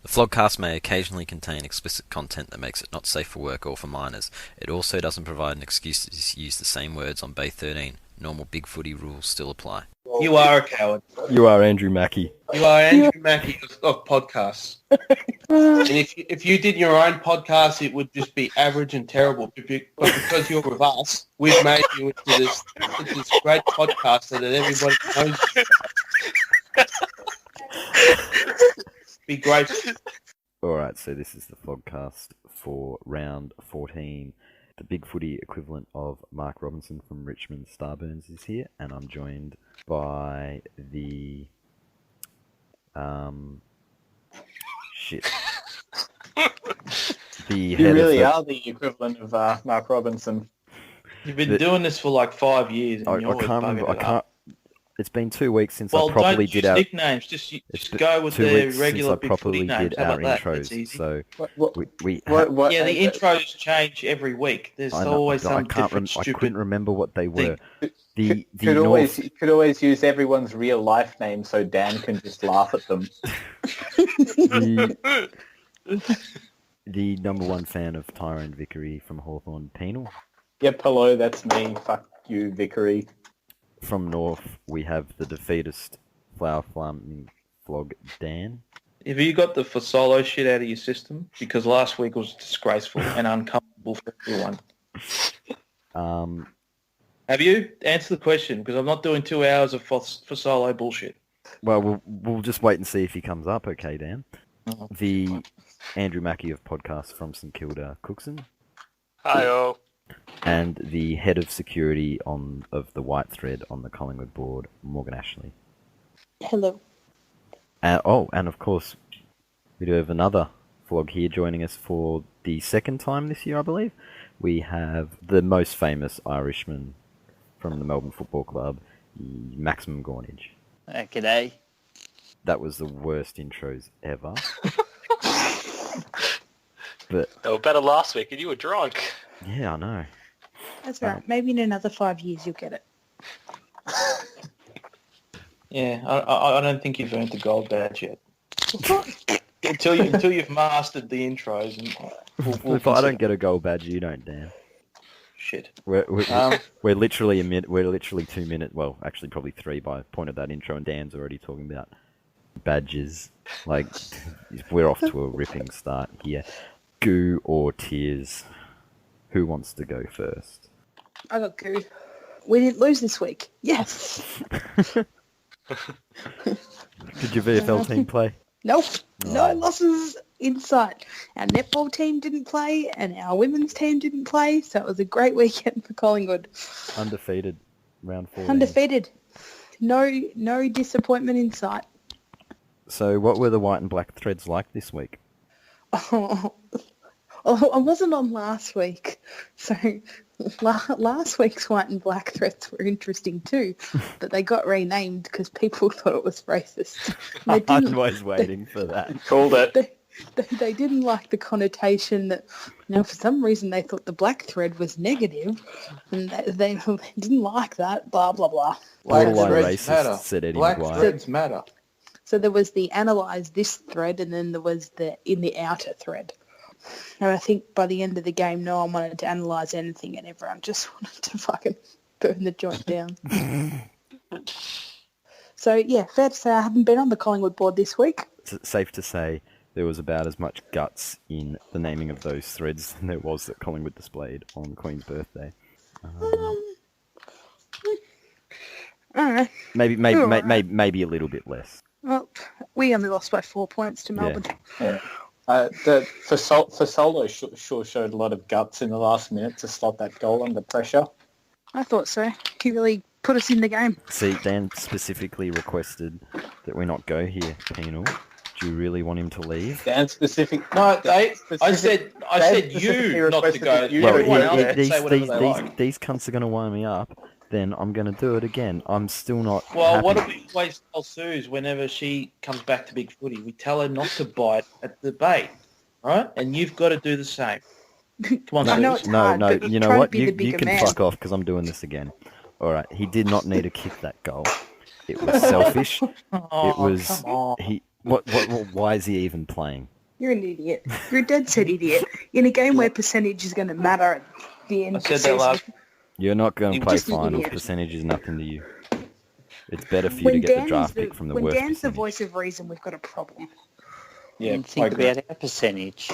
The Flogcast may occasionally contain explicit content that makes it not safe for work or for minors. It also doesn't provide an excuse to use the same words on Bay 13. Normal Big Footy rules still apply. You are a coward. You are Andrew Mackey. You are Andrew Mackey of podcasts. And if you did your own podcast, it would just be average and terrible. But because you're with us, we've made you into this great podcaster that everybody knows. Be great. Alright, so this is the Flogcast for round 14. The Big Footy equivalent of Mark Robinson from Richmond Starburns is here, and I'm joined by the... shit. You really are the equivalent of Mark Robinson. You've been doing this for like 5 years. And I can't remember. It's been 2 weeks since I properly did our nicknames. Just go with the regular Big Footy names. Did How our about intros. that? That's easy. So yeah, the intros change every week. There's always some different stupid. I couldn't remember what they were. Could always use everyone's real life name so Dan can just laugh at them. The number one fan of Tyrone Vickery from Hawthorn, Penal. Yep, hello, that's me. Fuck you, Vickery. From North, we have the defeatist flower farming flog, Dan. Have you got the Fasolo shit out of your system? Because last week was disgraceful and uncomfortable for everyone. Have you? Answer the question, because I'm not doing 2 hours of Fasolo bullshit. Well, we'll just wait and see if he comes up, okay, Dan? Oh. The Andrew Mackey of podcast from St Kilda, Cookson. Hi-oh. And the head of security of the White Thread on the Collingwood board, Morgan Ashley. Hello. And of course, we do have another flog here joining us for the second time this year, I believe. We have the most famous Irishman from the Melbourne Football Club, Maximum Gornage. G'day. That was the worst intros ever. But They were better last week and you were drunk. yeah, I know. That's right. Maybe in another 5 years you'll get it. Yeah, I don't think you've earned the gold badge yet. until you've mastered the intros. And we'll If I don't get a gold badge, you don't, Dan. Shit. We're literally 2 minutes. Well, actually, probably 3 by point of that intro, and Dan's already talking about badges. Like, we're off to a ripping start here. Goo or tears? Who wants to go first? I got goo. We didn't lose this week. Yes. Did your VFL team play? Nope. No losses in sight. Our netball team didn't play and our women's team didn't play, so it was a great weekend for Collingwood. Undefeated, round 4. Undefeated. No disappointment in sight. So what were the white and black threads like this week? Oh, I wasn't on last week, so last week's white and black threads were interesting too, but they got renamed because people thought it was racist. I was waiting for that. Called it. They didn't like the connotation that, for some reason they thought the black thread was negative, and they didn't like that, blah, blah, blah. Borderline racist, said Eddie Black McGuire. threads matter. So there was the analyse this thread, and then there was the in the outer thread. And I think by the end of the game, no one wanted to analyse anything, and everyone just wanted to fucking burn the joint down. So, yeah, fair to say I haven't been on the Collingwood board this week. It's safe to say there was about as much guts in the naming of those threads than there was that Collingwood displayed on Queen's birthday. I don't know. Maybe a little bit less. Well, we only lost by 4 points to Melbourne. Yeah. Fasolo sure showed a lot of guts in the last minute to stop that goal under pressure. I thought so. He really put us in the game. See, Dan specifically requested that we not go here, Penal. Do you really want him to leave? Dan specific. No, I said you not to go. Everyone else can say whatever they like. These cunts are going to wind me up. Then I'm going to do it again. I'm still not Well, happy. what do we always tell Suze whenever she comes back to Big Footy? We tell her not to bite at the bait, right? And you've got to do the same. Come on, I know Suze. it's hard, but you know try to what? be the You bigger can man. fuck off because I'm doing this again. All right, he did not need to kick that goal. It was selfish. Oh, It was come on. he. Why is he even playing? You're an idiot. You're a dead set idiot. In a game where percentage is going to matter at the end I of the said that season. last. You're not going You to play just an finals. idiot. Percentage is nothing to you. It's better for you to get the draft pick from the when worst Dan's the percentage. voice of reason, we've got a problem. Yeah, And I think agree. about our percentage.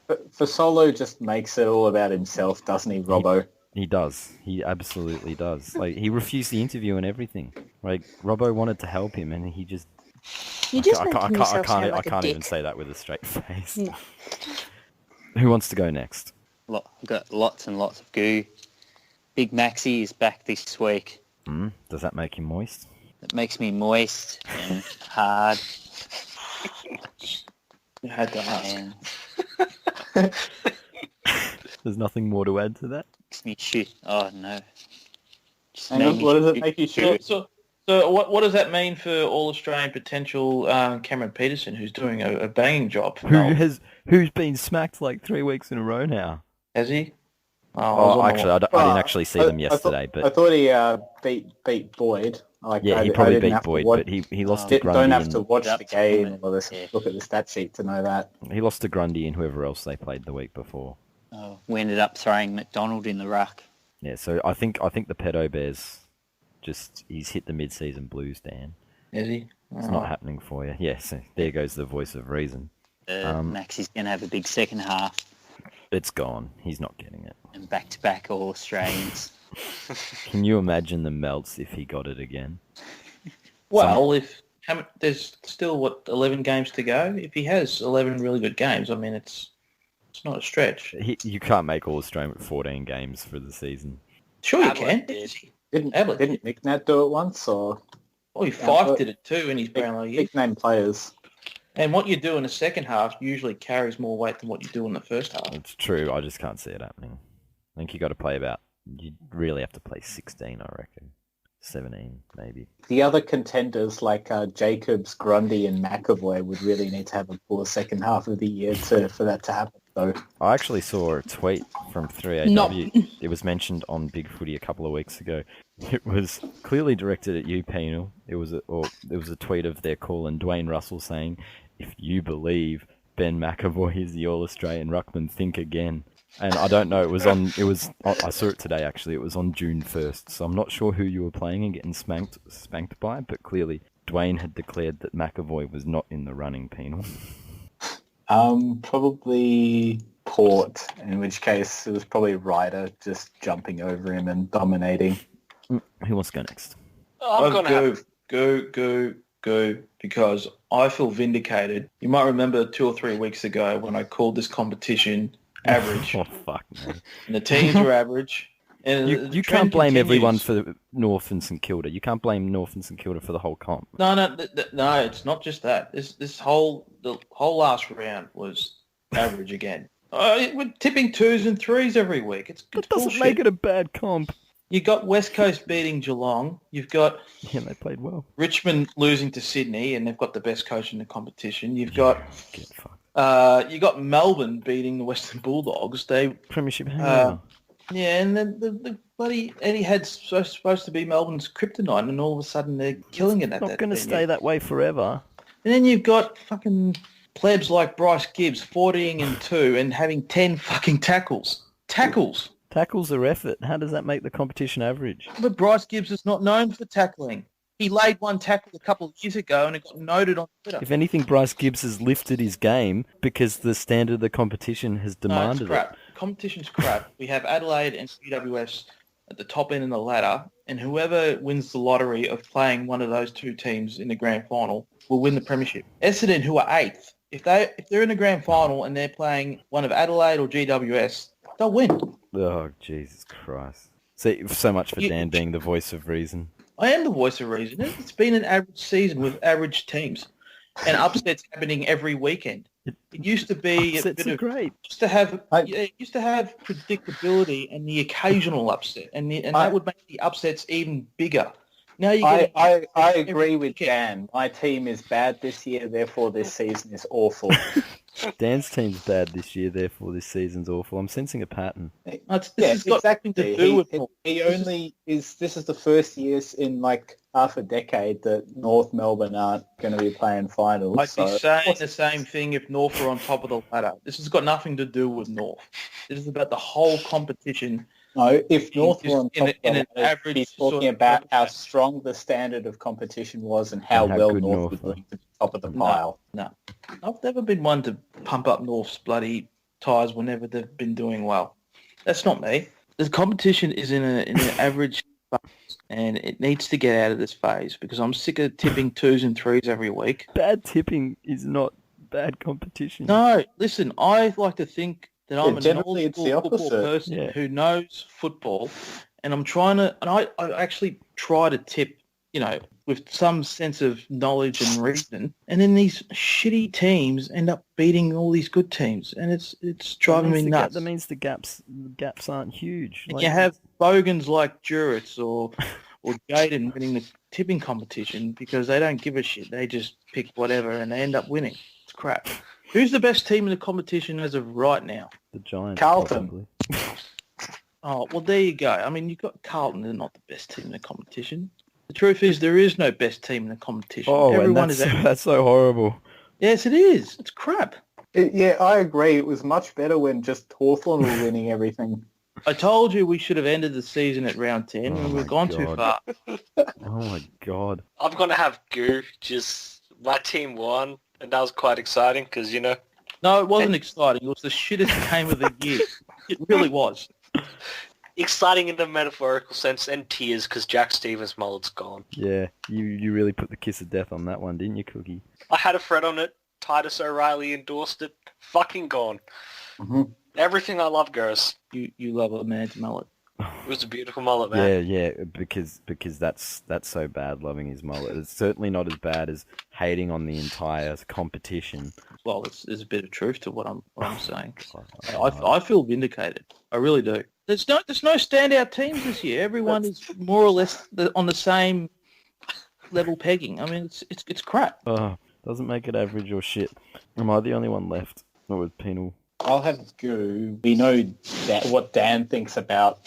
But for Solo just makes it all about himself, doesn't he, Robbo? He does. He absolutely does. Like, he refused the interview and everything. Like, Robbo wanted to help him, and he just... You're just making yourself sound like I a can't dick. even say that with a straight face. Yeah. Who wants to go next? I've got lots and lots of goo. Big Maxi is back this week. Does that make him moist? It makes me moist and hard You had to ask. and There's nothing more to add to that? makes me shit. Oh, no. Just Hang made on, me what does it shit. make you So, shoot? so what does that mean for All-Australian potential Cameron Peterson, who's doing a banging job? Who's been smacked like 3 weeks in a row now? Has he? Oh, actually, I didn't actually see them I yesterday, I but thought he beat Boyd. Like, yeah, I he probably didn't beat have to Boyd, watch- but he lost to Don't Grundy have to and watch the That's game common. or Yeah. look at the stat sheet to know that. he lost to Grundy and whoever else they played the week before. Oh, we ended up throwing McDonald in the ruck. Yeah, so I think the Pedo Bears he's hit the mid-season blues, Dan. Is he? It's not happening for you. Yeah, so there goes the voice of reason. Maxi's going to have a big second half It's gone. He's not getting it. and back-to-back All-Australians. Can you imagine the melts if he got it again? Well, there's still 11 games to go. If he has 11 really good games, I mean, it's not a stretch. You can't make All-Australian with 14 games for the season. Sure, you Ablett can. did. Ablett Didn't Nick Nat do it once, or Oh, Fife did it too in his Brownlow year. big name players? And what you do in the second half usually carries more weight than what you do in the first half. It's true. I just can't see it happening. I think you really have to play 16, I reckon. 17, maybe. The other contenders like Jacobs, Grundy, and McAvoy would really need to have a poor second half of the year for that to happen. Though I actually saw a tweet from 3AW. It was mentioned on Big Footy a couple of weeks ago. It was clearly directed at you, Penal. It was a tweet of their call and Dwayne Russell saying, "If you believe Ben McAvoy is the All-Australian ruckman, think again." And I don't know. I saw it today. Actually, it was on June 1st. So I'm not sure who you were playing and getting spanked by. But clearly, Dwayne had declared that McAvoy was not in the running, Penal. probably Port, in which case it was probably Ryder just jumping over him and dominating. Who wants to go next? I'm going to have... Go, because I feel vindicated. You might remember 2 or 3 weeks ago when I called this competition average, Oh fuck, man. and the teams were average. And You the can't trend blame everyone continues. for North and St Kilda. You can't blame North and St Kilda for the whole comp. No, it's not just that. The whole last round was average again. We're tipping 2s and 3s every week. It's That doesn't bullshit. make it a bad comp. You got West Coast beating Geelong. You've got Yeah, they played well. Richmond losing to Sydney, and they've got the best coach in the competition. You've got Get fucked. you got Melbourne beating the Western Bulldogs. They Premiership hangover. yeah, and then the bloody Eddie Head's supposed to be Melbourne's kryptonite, and all of a sudden they're killing it at Not that. going to venue. stay that way forever. And then you've got fucking plebs like Bryce Gibbs, 14-2, and having 10 fucking tackles. Tackles. Tackles are effort. How does that make the competition average? But Bryce Gibbs is not known for tackling. He laid one tackle a couple of years ago, and it got noted on Twitter. If anything, Bryce Gibbs has lifted his game because the standard of the competition has No, demanded it's crap. Competition's crap. We have Adelaide and GWS at the top end of the ladder, and whoever wins the lottery of playing one of those two teams in the grand final will win the premiership. Essendon, who are 8th, if they're in the grand final and they're playing one of Adelaide or GWS, they'll win. Oh, Jesus Christ. See, so much for Dan being the voice of reason. I am the voice of reason. It's been an average season with average teams, and upsets happening every weekend. It used to be a Upsets bit are of great. it used to have predictability and the occasional upset, and that would make the upsets even bigger. Now you get I every agree with weekend. Dan. My team is bad this year, therefore this season is awful. Dan's team's bad this year, therefore this season's awful. I'm sensing a pattern. This has got nothing to exactly. do with This is the first year in like half a decade that North Melbourne aren't going to be playing finals. I'd be saying the same thing if North were on top of the ladder. This has got nothing to do with North. This is about the whole competition. No, if North were on in top an of the ladder, average he's sort talking of about how competition. strong the standard of competition was and how And how well good North North was were. doing to the top of the pile. No. I've never been one to pump up North's bloody tyres whenever they've been doing well. That's not me. The competition is in an average phase, and it needs to get out of this phase because I'm sick of tipping 2s and 3s every week. Bad tipping is not bad competition. No, listen, I like to think that I'm a generally it's the knowledgeable football opposite. person Yeah. who knows football, and I'm trying to, and I actually try to tip, with some sense of knowledge and reason, and then these shitty teams end up beating all these good teams, and it's driving me nuts. That means the gaps aren't huge. And you have bogans like Juritz or Jaden winning the tipping competition because they don't give a shit. They just pick whatever and they end up winning. It's crap. Who's the best team in the competition as of right now? the Giants. Carlton. Probably. Oh, well, there you go. I mean, you've got Carlton. They're not the best team in the competition. The truth is there is no best team in the competition. Oh, Everyone and is. that's so horrible. Yes, it is. It's crap. Yeah, I agree. It was much better when just Hawthorn were winning everything. I told you we should have ended the season at round 10 Oh and my we've gone too God. far. Oh my god. I'm going to have goo. Just my team won, and that was quite exciting because, No, it wasn't exciting. It was the shittest game of the year. It really was. exciting in the metaphorical sense and tears because Jack Stevens' mullet's gone. Yeah, you really put the kiss of death on that one, didn't you, Cookie? I had a thread on it. Titus O'Reilly endorsed it. Fucking gone. Mhm. Everything I love goes. You love a man's mullet. It was a beautiful mullet, man. Yeah, because that's so bad, loving his mullet. It's certainly not as bad as hating on the entire competition. Well, there's a bit of truth to what I'm saying. I feel vindicated. I really do. There's no standout teams this year. Everyone is more or less on the same level pegging. I mean, it's crap. Doesn't make it average or shit. Am I the only one left? Or with Penal? I'll have go. We know what Dan thinks about,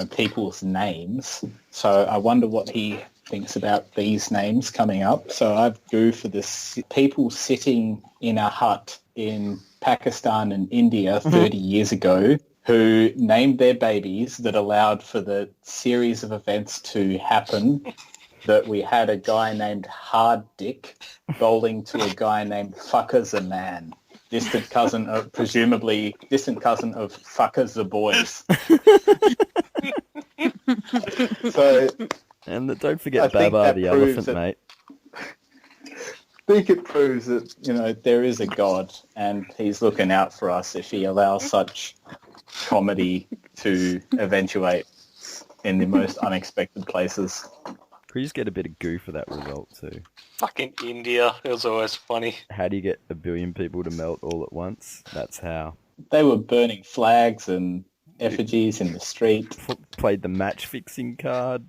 people's names. So I wonder what he thinks about these names coming up. So I've go for this people sitting in a hut in Pakistan and India 30 years ago who named their babies that allowed for the series of events to happen. That we had a guy named Hard Dick bowling to a guy named Fuckers a Man. Presumably distant cousin of Fuckers the Boys. So, And don't forget I think Baba that the proves elephant, that- mate. I think it proves that, there is a God and he's looking out for us if he allows such comedy to eventuate in the most unexpected places. Could you just get a bit of goo for that result too? Fucking India. It was always funny. How do you get 1 billion people to melt all at once? That's how. They were burning flags and effigies in the street. Played the match fixing card.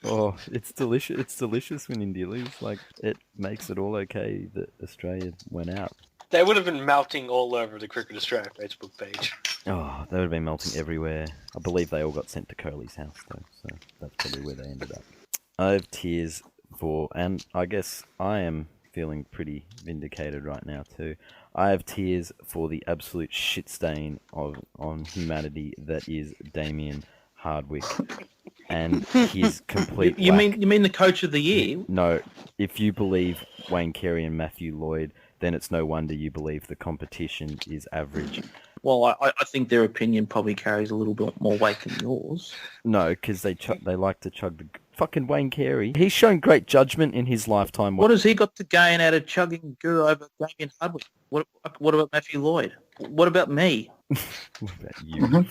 Oh, it's delicious. It's delicious when India lose. Like, it makes it all okay that Australia went out. They would have been melting all over the Cricket Australia Facebook page. Oh, they would have been melting everywhere. I believe they all got sent to Curly's house though, so that's probably where they ended up. I have tears for, and I guess I am feeling pretty vindicated right now too. I have tears for the absolute shit stain on humanity that is Damien Hardwick and his complete. You mean the coach of the year? No, if you believe Wayne Carey and Matthew Lloyd, then it's no wonder you believe the competition is average. Well, I think their opinion probably carries a little bit more weight than yours. No, because they like to chug the fucking Wayne Carey. He's shown great judgment in his lifetime. What has he got to gain out of chugging goo over Damien Hardwick? What about Matthew Lloyd? What about me? What about you?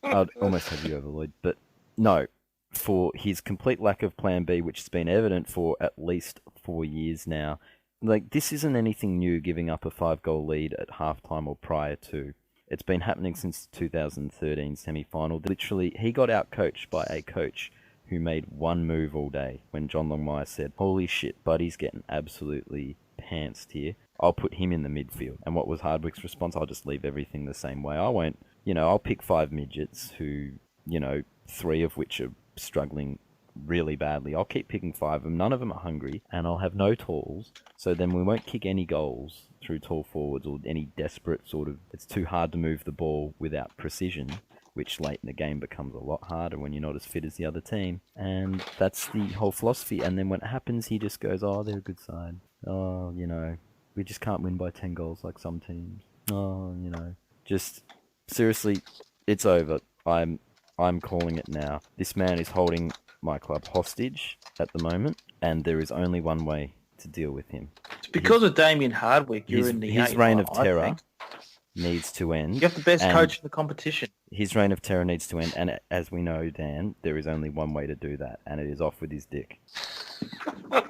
I'd almost have you over Lloyd, but no. For his complete lack of plan B, which has been evident for at least 4 years now. Like, this isn't anything new, giving up a 5-goal lead at halftime or prior to. It's been happening since the 2013 semi-final. Literally, he got out-coached by a coach who made one move all day when John Longmire said, "Holy shit, Buddy's getting absolutely pantsed here." I'll put him in the midfield. And what was Hardwick's response? I'll just leave everything the same way. I won't, I'll pick 5 midgets who, 3 of which are struggling really badly. I'll keep picking 5 of them. None of them are hungry, and I'll have no talls. So then we won't kick any goals through tall forwards or any desperate sort of... It's too hard to move the ball without precision, which late in the game becomes a lot harder when you're not as fit as the other team. And that's the whole philosophy. And then when it happens, he just goes, oh, they're a good side. Oh, we just can't win by 10 goals like some teams. Oh, just seriously, it's over. I'm calling it now. This man is holding my club hostage at the moment, and there is only one way to deal with him. It's because of Damien Hardwick. You're in the his reign of terror needs to end. You have the best coach in the competition. His reign of terror needs to end, and as we know, Dan, there is only one way to do that, and it is off with his dick.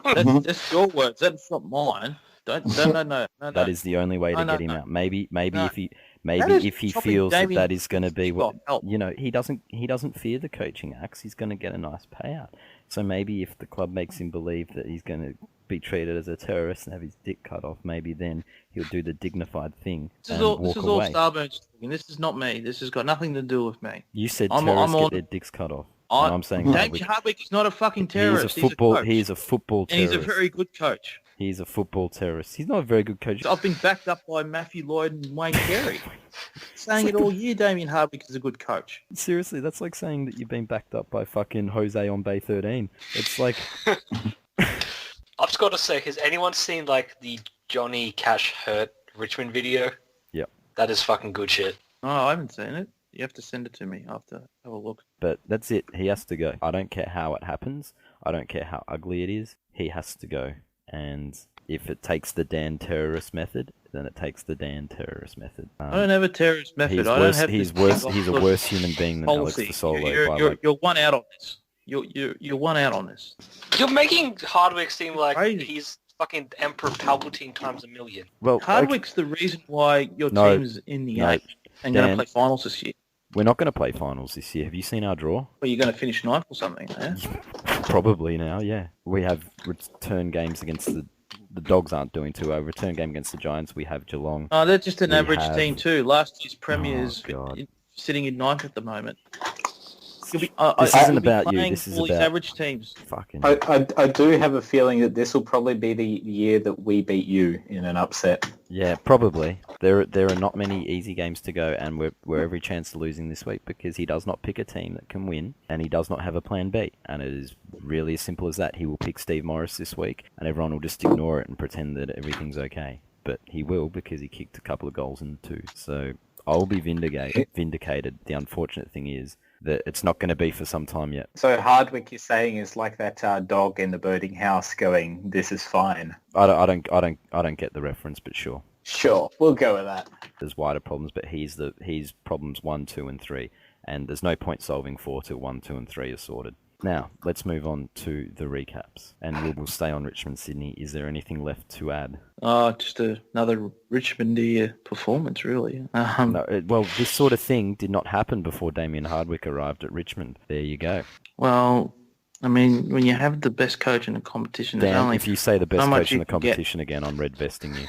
That's your words. That's not mine. No. That is the only way to get him out. Maybe if he feels that is going to be what he doesn't fear the coaching axe. He's going to get a nice payout. So maybe if the club makes him believe that he's going to be treated as a terrorist and have his dick cut off, maybe then he'll do the dignified thing and walk away. This is all Starburns talking. This is not me. This has got nothing to do with me. You said terrorists get their dicks cut off. And I'm saying Damien Hardwick is not a fucking terrorist. He is a football terrorist. And he's a very good coach. He's a football terrorist. He's not a very good coach. I've been backed up by Matthew Lloyd and Wayne Carey. Saying it all year, Damien Hardwick is a good coach. Seriously, that's like saying that you've been backed up by fucking Jose on Bay 13. It's like... I've just got to say, has anyone seen like the Johnny Cash Hurt Richmond video? Yep. That is fucking good shit. Oh, I haven't seen it. You have to send it to me. I'll have to have a look. But that's it. He has to go. I don't care how it happens. I don't care how ugly it is. He has to go. And if it takes the Dan terrorist method, then it takes the Dan terrorist method. I don't have a terrorist method. He's I don't have he's a worse human being than policy. Alex Fasolo. You're one out on this. You're one out on this. You're making Hardwick seem like Crazy. he's fucking Emperor Palpatine times a million. Well, Hardwick's the reason why your team's in the eight and going to play finals this year. We're not going to play finals this year. Have you seen our draw? Well, you're going to finish ninth or something, eh? Probably now, yeah. We have return games against the Dogs aren't doing too well. Return game against the Giants, we have Geelong. Oh, they're just an average team too. Last year's Premier's God. sitting in ninth at the moment. This isn't about you. This is all about these average teams. Fucking. I do have a feeling that this will probably be the year that we beat you in an upset. Yeah, probably. There are not many easy games to go, and we're every chance of losing this week because he does not pick a team that can win, and he does not have a plan B. And it is really as simple as that. He will pick Steve Morris this week, and everyone will just ignore it and pretend that everything's okay. But he will because he kicked a couple of goals in the 2. So I will be vindicated. The unfortunate thing is that it's not going to be for some time yet. So Hardwick, you're saying, is like that dog in the birding house going, "This is fine." I don't get the reference, but sure. Sure, we'll go with that. There's wider problems, but he's problems 1, 2, and 3, and there's no point solving 4 till 1, 2, and 3 are sorted. Now let's move on to the recaps, and we'll stay on Richmond Sydney. Is there anything left to add? Just another Richmond performance, really. Well, this sort of thing did not happen before Damien Hardwick arrived at Richmond. There you go. Well, I mean, when you have the best coach in the competition, Dan, if you say the best coach in the competition again, I'm red vesting you.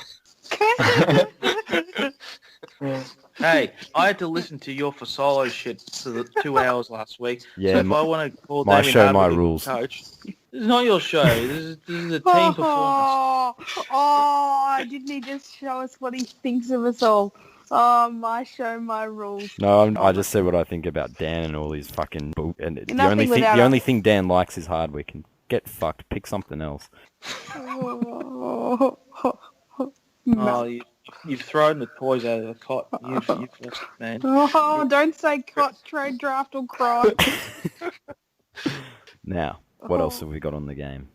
Hey, I had to listen to your Fasolo shit for the 2 hours last week. Yeah, so if I want to call my Damien show, Hardwick my a rules. Coach, this is not your show. This is a team performance. Didn't he just show us what he thinks of us all? Oh, my show, my rules. No, I just said what I think about Dan and all his fucking bull. And the only thing Dan likes is Hardwick. And get fucked. Pick something else. You've thrown the toys out of the cot. You've lost it, man. Oh, don't say cot, trade, draft, or cry. Now, what else have we got on the game?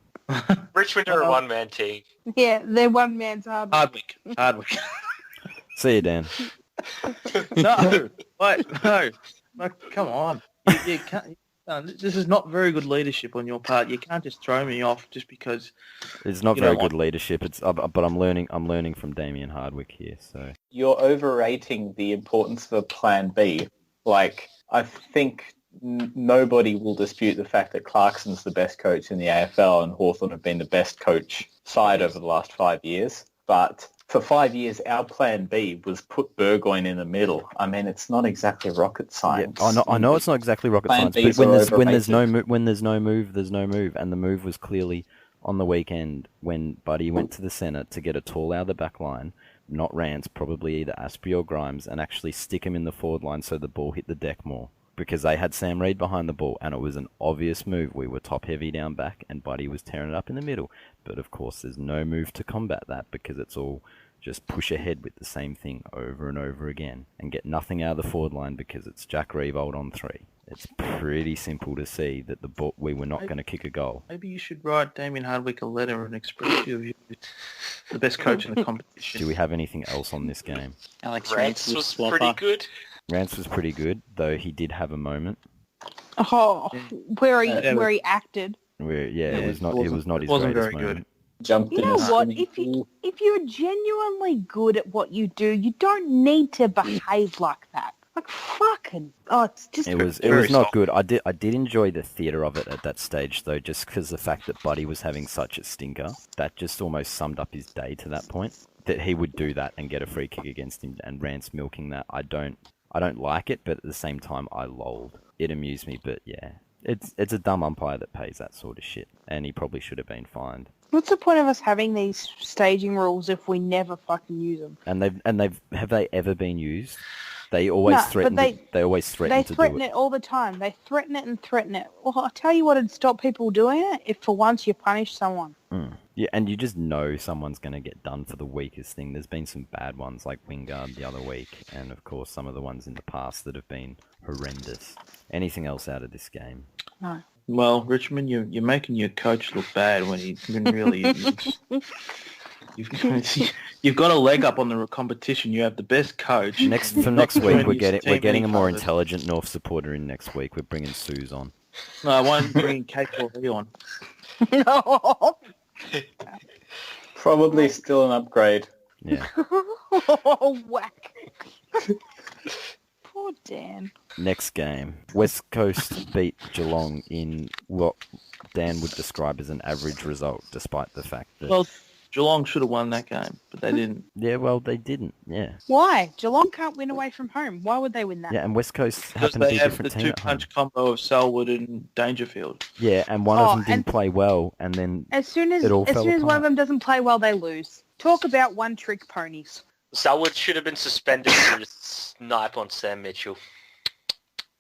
Richmond are a one-man team. Yeah, they're one man's Hardwick. See you, Dan. No, wait, no. Come on. You can't. This is not very good leadership on your part. You can't just throw me off just because. It's not very good leadership. But I'm learning from Damien Hardwick here. So you're overrating the importance of a plan B. Like, I think nobody will dispute the fact that Clarkson's the best coach in the AFL and Hawthorn have been the best coach side over the last 5 years. But for 5 years, our plan B was put Burgoyne in the middle. I mean, it's not exactly rocket science. I know it's not exactly rocket Plan science, but Bs when are there's no overrated. when there's no move, there's no move, and the move was clearly on the weekend when Buddy went to the centre to get a tall out of the back line, not Rance, probably either Aspie or Grimes, and actually stick him in the forward line so the ball hit the deck more. Because they had Sam Reid behind the ball, and it was an obvious move. We were top-heavy down back, and Buddy was tearing it up in the middle. But, of course, there's no move to combat that, because it's all just push ahead with the same thing over and over again, and get nothing out of the forward line because it's Jack Revolt on 3. It's pretty simple to see that we were not going to kick a goal. Maybe you should write Damien Hardwick a letter and express your view. The best coach in the competition. Do we have anything else on this game? Alex Rance was pretty good. Rance was pretty good, though he did have a moment. Oh, where he acted. Where it was not his wasn't greatest very moment. good. Jumped You in know a what? swimming pool. If you're genuinely good at what you do, you don't need to behave like that. Like fucking. Oh, it's just. It was Very not soft. good. I did enjoy the theatre of it at that stage though, just because the fact that Buddy was having such a stinker, that just almost summed up his day to that point. That he would do that and get a free kick against him, and Rance milking that. I don't like it, but at the same time, I lolled. It amused me, but yeah, it's a dumb umpire that pays that sort of shit, and he probably should have been fined. What's the point of us having these staging rules if we never fucking use them? And have they ever been used? They always threaten. They always threaten to threaten do it all the time. They threaten it and threaten it. Well, I'll tell you what'd stop people doing it if for once you punish someone. Yeah, and you just know someone's going to get done for the weakest thing. There's been some bad ones like Wingard the other week, and of course some of the ones in the past that have been horrendous. Anything else out of this game? No. Well, Richmond, you're making your coach look bad when he can really. You've got a leg up on the competition. You have the best coach. Next week we're getting a more intelligent North supporter in next week. We're bringing Suze on. No, I won't bring Kate Corey on. No. Probably still an upgrade. Yeah. Oh, whack. Poor Dan. Next game, West Coast beat Geelong in what Dan would describe as an average result, despite the fact that... Well, Geelong should have won that game, but they didn't. Yeah, well, they didn't, yeah. Why? Geelong can't win away from home. Why would they win that? Yeah, and West Coast Because happened to they be a have the different team at home. two-punch combo of Selwood and Dangerfield. Yeah, and one of them didn't play well, and then As soon as it all fell one of apart. them doesn't play well, they lose. Talk about one-trick ponies. Selwood should have been suspended for his snipe on Sam Mitchell.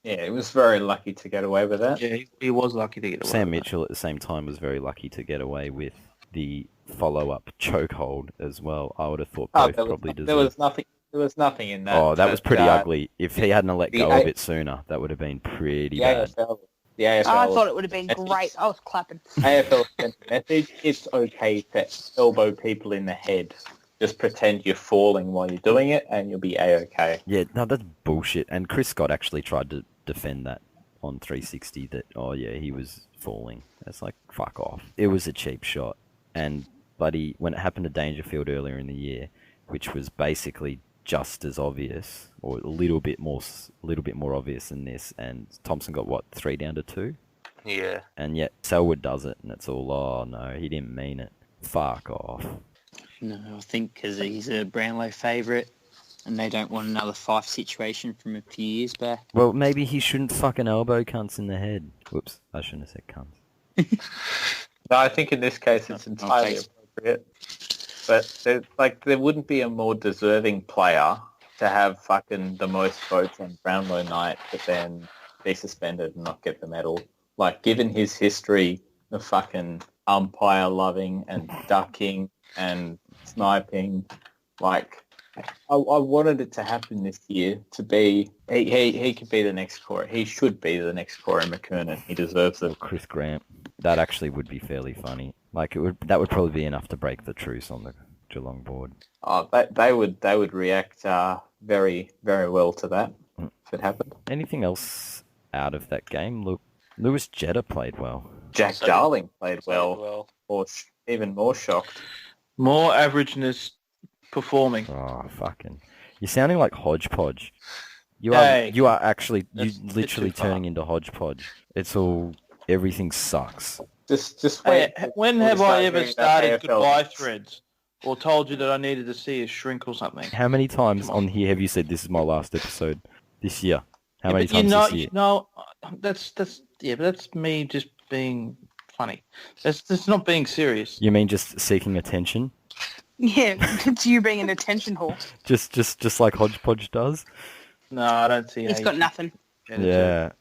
Yeah, he was very lucky to get away with that. Yeah, he was lucky to get away. Sam with Mitchell at the same time was very lucky to get away with the follow-up chokehold as well. I would have thought both probably deserved. There was nothing in that. Oh, that was pretty ugly. If he hadn't let the go A- of it sooner, that would have been pretty The bad. AFL, I thought it would have been great. I was clapping. AFL sent a message. It's okay to elbow people in the head. Just pretend you're falling while you're doing it, and you'll be A-okay. Yeah, no, that's bullshit. And Chris Scott actually tried to defend that on 360 that, oh yeah, he was falling. It's like, fuck off. It was a cheap shot. And bloody, when it happened to Dangerfield earlier in the year, which was basically just as obvious, or a little bit more obvious than this, and Thompson got, 3 down to 2? Yeah. And yet Selwood does it, and it's all, oh no, he didn't mean it. Fuck off. No, I think because he's a Brownlow favourite and they don't want another Fife situation from a few years back. Well, maybe he shouldn't fucking elbow cunts in the head. Whoops, I shouldn't have said cunts. No, I think in this case it's entirely appropriate. But there wouldn't be a more deserving player to have fucking the most votes on Brownlow night, but then be suspended and not get the medal. Like, given his history of fucking umpire loving and ducking and sniping, like, I wanted it to happen this year to be, he could be the next Corey. He should be the next Corey McKernan. He deserves it. Chris Grant. That actually would be fairly funny. Like, that would probably be enough to break the truce on the Geelong board. Oh, they would react very, very well to that if it happened. Anything else out of that game? Look, Lewis Jetta played well. Jack Darling played well. Or even more shocked. More averageness performing. Oh, fucking. You're sounding like Hodgepodge. You Hey, are actually, that's literally too far. turning into Hodgepodge. It's all, everything sucks. Just Hey, wait. when We'll have start I ever hearing about started AFL. goodbye threads? or told you that I needed to see a shrink or something. How many times on here have you said this is my last episode this year? How many But times this year? But that's me just being funny. That's not being serious. You mean just seeking attention? Yeah, it's you being an attention whore. Just like Hodgepodge does? No, I don't see. He's got nothing. Yeah.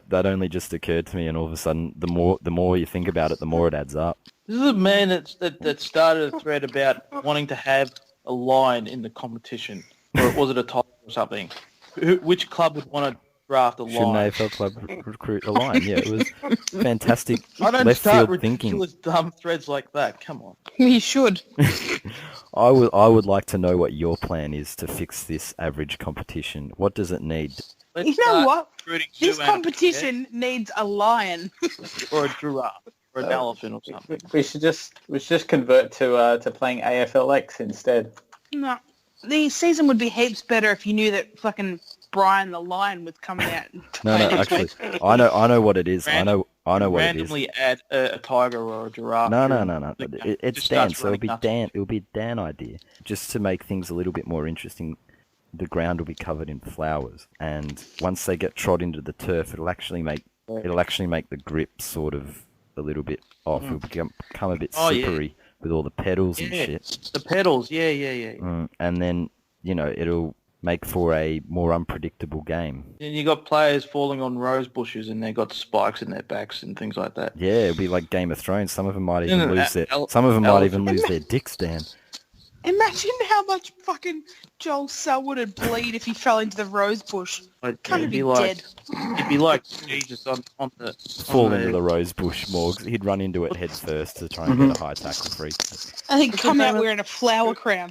That only just occurred to me, and all of a sudden, the more you think about it, the more it adds up. This is a man that started a thread about wanting to have a line in the competition, or was it a title or something? Which club would want to draft a line? Shouldn't AFL club recruit a line? Yeah, it was fantastic I don't left start field thinking. ridiculous dumb threads like that. Come on. You should. I would like to know what your plan is to fix this average competition. What does it need? Let's You know start what? recruiting This zoo animals, competition needs a lion. yeah? Or a giraffe, or an elephant, or something. We should just convert to playing AFLX instead. No. The season would be heaps better if you knew that fucking Brian the Lion was coming out. And No, playing actually, next week. I know what it is. I know what it is. Randomly add a tiger or a giraffe. No. The game It's just Dan, starts so running nuts. it'll be a Dan idea. Just to make things a little bit more interesting, the ground will be covered in flowers, and once they get trod into the turf, it'll actually make the grip sort of a little bit off. It'll become a bit Oh, yeah. slippery with all the pedals and Yeah, shit. the pedals. Yeah. And then it'll make for a more unpredictable game. And you got players falling on rose bushes, and they got spikes in their backs and things like that. Yeah, it'll be like Game of Thrones. Some of them might even No, lose their elephant. their dicks, Dan. Imagine how much fucking Joel Selwood would bleed if he fell into the rose bush. Like, Kind it'd of be be like dead. it'd be like Jesus on the Fall into the rose bush, Morgs. He'd run into it head first to try and get a high tackle free. I think What's come the out name of- wearing a flower crown.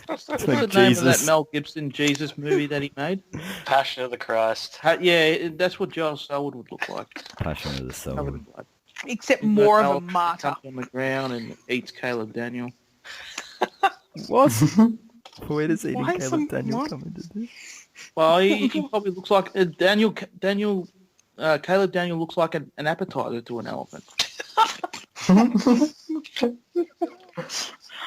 What's the name of that Mel Gibson Jesus movie that he made? Passion of the Christ. Yeah, that's what Joel Selwood would look like. Passion of the Covered Selwood. in blood. Except more of a Elephant martyr. jumps on the ground and eats Caleb Daniel. What? Where does eating Why Caleb some- Daniel what? come into this? Well, he probably looks like Caleb Daniel looks like an appetizer to an elephant.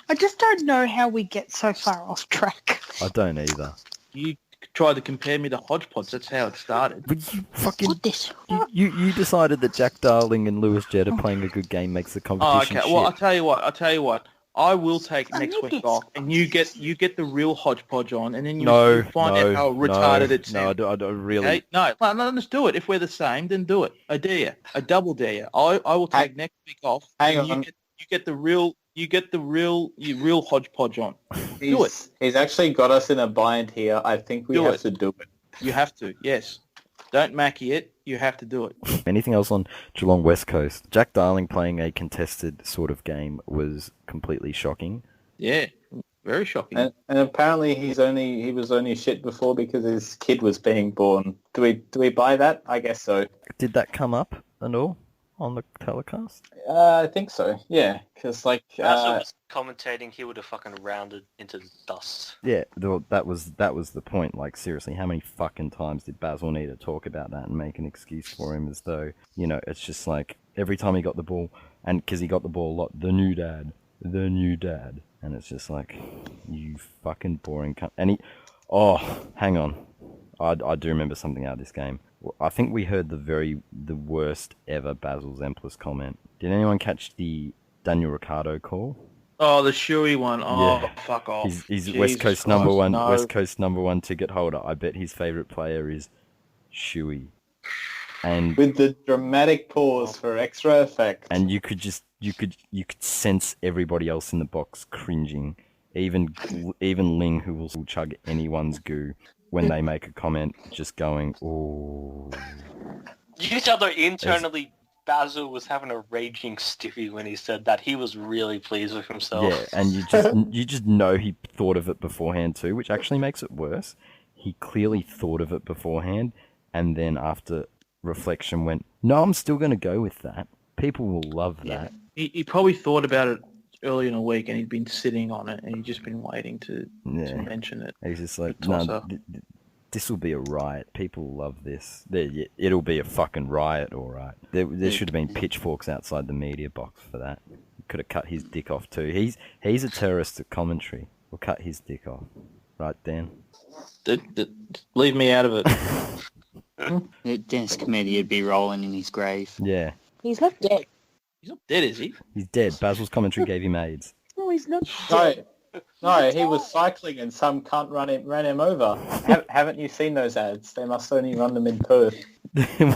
I just don't know how we get so far off track. I don't either. You tried to compare me to Hodgepodge. That's how it started. But you fucking... What this? You decided that Jack Darling and Lewis Jetta playing a good game makes the Oh, competition okay. shit. Well, I'll tell you what. I will take I next need week this. off, and you get the real Hodgepodge on, and then you No, find out how retarded it No, sounds. I don't really... Okay? No, let's do it. If we're the same, then do it. I dare you. I double dare you. I will take next week off. Hang and on. You get the real Hodgepodge on. Do it. He's actually got us in a bind here. I think we Do have it. to do it. You have to. Yes. Don't Mackie it. You have to do it. Anything else on Geelong West Coast? Jack Darling playing a contested sort of game was completely shocking. Yeah. Very shocking. And apparently he was only shit before because his kid was being born. Do we buy that? I guess so. Did that come up and all on the telecast? I think so. Yeah, because As I was commentating, he would have fucking rounded into the dust. Yeah, that was the point. Like, seriously, how many fucking times did Basil need to talk about that and make an excuse for him as though, it's just like every time he got the ball, and because he got the ball a lot, the new dad. And it's just like, you fucking boring cunt. And hang on. I do remember something out of this game. I think we heard the worst ever Basil Zemplis comment. Did anyone catch the Daniel Ricciardo call? Oh, the Shuey one. Oh, Yeah. fuck off. He's Jesus West Coast Christ, number one. no. West Coast number one ticket holder. I bet his favourite player is Shuey. And with the dramatic pause for extra effect. and you could sense everybody else in the box cringing. Even Ling, who will chug anyone's goo when they make a comment, just going, "Oh." You tell though internally Basil was having a raging stiffy when he said that. He was really pleased with himself. Yeah, and you just know he thought of it beforehand too, which actually makes it worse. He clearly thought of it beforehand, and then after reflection went, "No, I'm still going to go with that. People will love that." He probably thought about it early in the week, and he'd been sitting on it, and he'd just been waiting to mention it. He's just like, Good tosser. "No, this will be a riot. People will love this. It'll be a fucking riot, all right." There should have been pitchforks outside the media box for that. could have cut his dick off too. He's a terrorist at commentary. We'll cut his dick off. Right, Dan? Leave me out of it. Dennis Cometti would be rolling in his grave. Yeah. He's not dead. He's not dead, is he? He's dead. Basil's commentary gave him AIDS. No, he's not dead. No, he was cycling and some cunt ran him over. Haven't you seen those ads? They must only run them in Perth.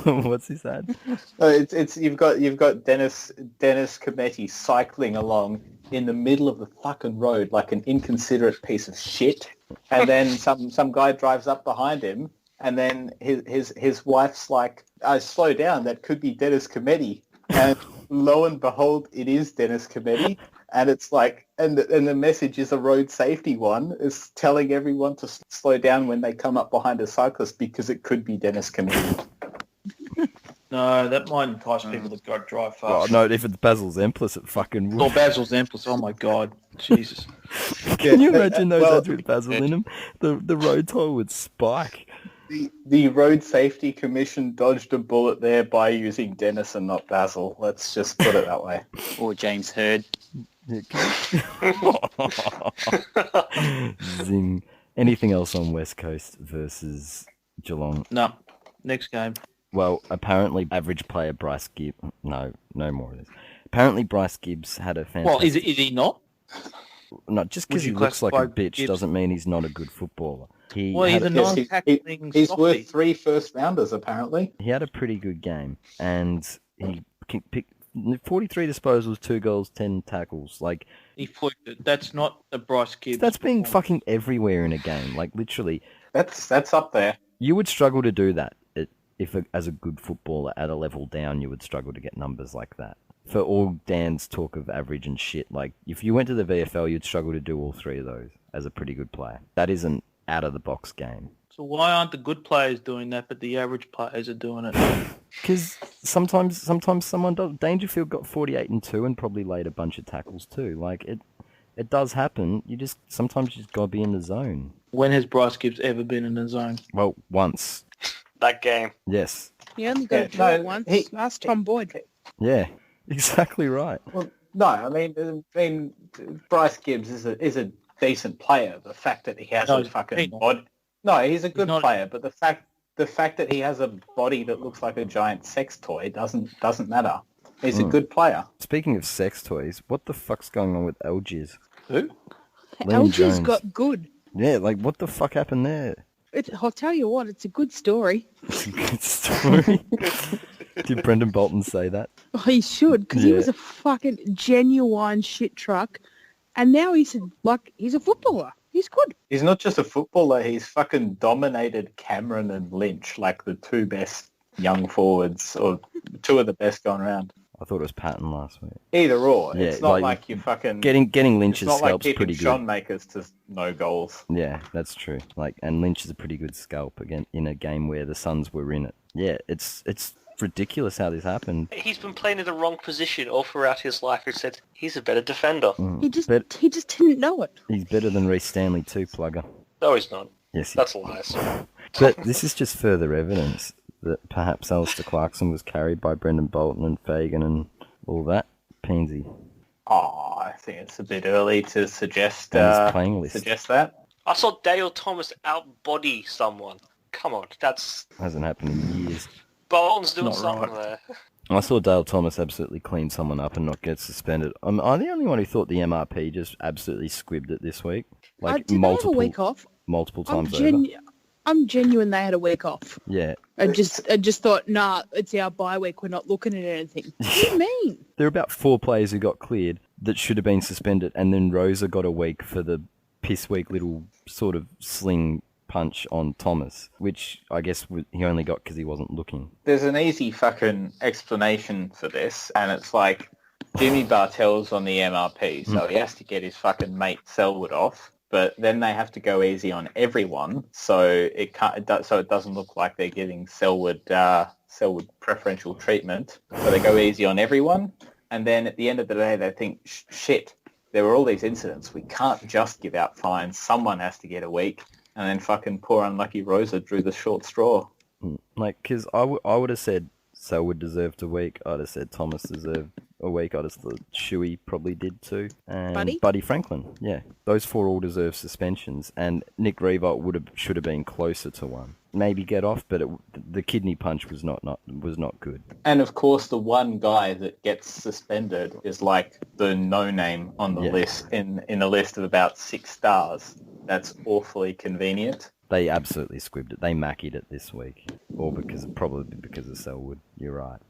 What's his ad? No, it's you've got Dennis Cometti cycling along in the middle of the fucking road like an inconsiderate piece of shit, and then some guy drives up behind him, and then his wife's like, "Slow down, that could be Dennis Cometti," and lo and behold, it is Dennis Cometti. And it's like, and the message is a road safety one. It's telling everyone to slow down when they come up behind a cyclist because it could be Dennis Cometti. No, that might entice people to go drive fast. Oh, no, if it's Basil's Empress, it fucking would. Or Basil's Empress. Oh my god, Jesus! Can you imagine those ads with Basil in them? The road toll would spike. The Road Safety Commission dodged a bullet there by using Dennis and not Basil. Let's just put it that way. Or James Hurd. Zing. Anything else on West Coast versus Geelong? No. Next game. Well, apparently average player Bryce Gibbs... No more of this. Apparently Bryce Gibbs had a fantastic... Well, is he not? No, just because he looks like a bitch doesn't mean he's not a good footballer. He's a non-tackling He's softy. worth 3 first rounders, apparently. He had a pretty good game, and he picked 43 disposals, 2 goals, 10 tackles. Like, He flicked it. That's not a Bryce Gibbs. that's being fucking everywhere in a game. Like, literally, That's up there. you would struggle to do that if, as a good footballer at a level down, you would struggle to get numbers like that. For all Dan's talk of average and shit, like, if you went to the VFL, you'd struggle to do all 3 of those as a pretty good player. That isn't out-of-the-box game. So why aren't the good players doing that, but the average players are doing it? Because sometimes someone does. Dangerfield got 48 and 2 and probably laid a bunch of tackles too. Like, it does happen. Sometimes you just gotta be in the zone. When has Bryce Gibbs ever been in the zone? Well, once. That game. Yes. He only got it once. Ask Tom Boyd. Yeah. Exactly right. Well, no, I mean, Bryce Gibbs is a decent player. The fact that he has a fucking body. No, he's a good player, but the fact that he has a body that looks like a giant sex toy doesn't matter. He's a good player. Speaking of sex toys, what the fuck's going on with Algiers? Who? Algiers got good. Yeah, like, what the fuck happened there? I'll tell you what, it's a good story. It's a good story. Did Brendan Bolton say that? Oh, he should, because he was a fucking genuine shit truck, and now he's a footballer. He's good. He's not just a footballer, he's fucking dominated Cameron and Lynch, like the 2 best young forwards, or 2 of the best going around. I thought it was Patton last week. Either or. Yeah, it's not like you fucking... Getting Lynch's scalp's scalp's like pretty Sean good. Makers to no goals. Yeah, that's true. Like, and Lynch is a pretty good scalp again in a game where the Suns were in it. Yeah, it's ridiculous how this happened. He's been playing in the wrong position all throughout his life. He said he's a better defender. He just didn't know it. He's better than Reece Stanley too, plugger. No, he's not. Yes, That's lies. But this is just further evidence that perhaps Alistair Clarkson was carried by Brendan Bolton and Fagan and all that. Pansy. Oh, I think it's a bit early to suggest On his playing list. that. I saw Dale Thomas outbody someone. Come on, that's... Hasn't happened in years. Bolton's doing Not something right. there. I saw Dale Thomas absolutely clean someone up and not get suspended. I'm the only one who thought the MRP just absolutely squibbed it this week. Like, Did they have a week off? multiple times over. I'm genuine they had a week off. Yeah. I just thought, nah, it's our bye week. We're not looking at anything. What do you mean? There are about 4 players who got cleared that should have been suspended, and then Rosa got a week for the piss weak little sort of sling punch on Thomas, which I guess he only got because he wasn't looking. There's an easy fucking explanation for this, and it's like Jimmy Bartell's on the MRP, so he has to get his fucking mate Selwood off. But then they have to go easy on everyone, so it doesn't look like they're giving Selwood preferential treatment. So they go easy on everyone, and then at the end of the day, they think, shit, there were all these incidents. We can't just give out fines. Someone has to get a week. And then fucking poor unlucky Rosa drew the short straw. Like, because I would have said Selwood deserved a week. I'd have said Thomas deserved a week. I just thought Shuey probably did too. And Buddy? Franklin, yeah. Those 4 all deserve suspensions, and Nick Revolt should have been closer to one. Maybe get off, but the kidney punch was not good. And of course, the one guy that gets suspended is like the no-name on the list in a list of about 6 stars. That's awfully convenient. They absolutely squibbed it. They mackied it this week, probably because of Selwood. You're right.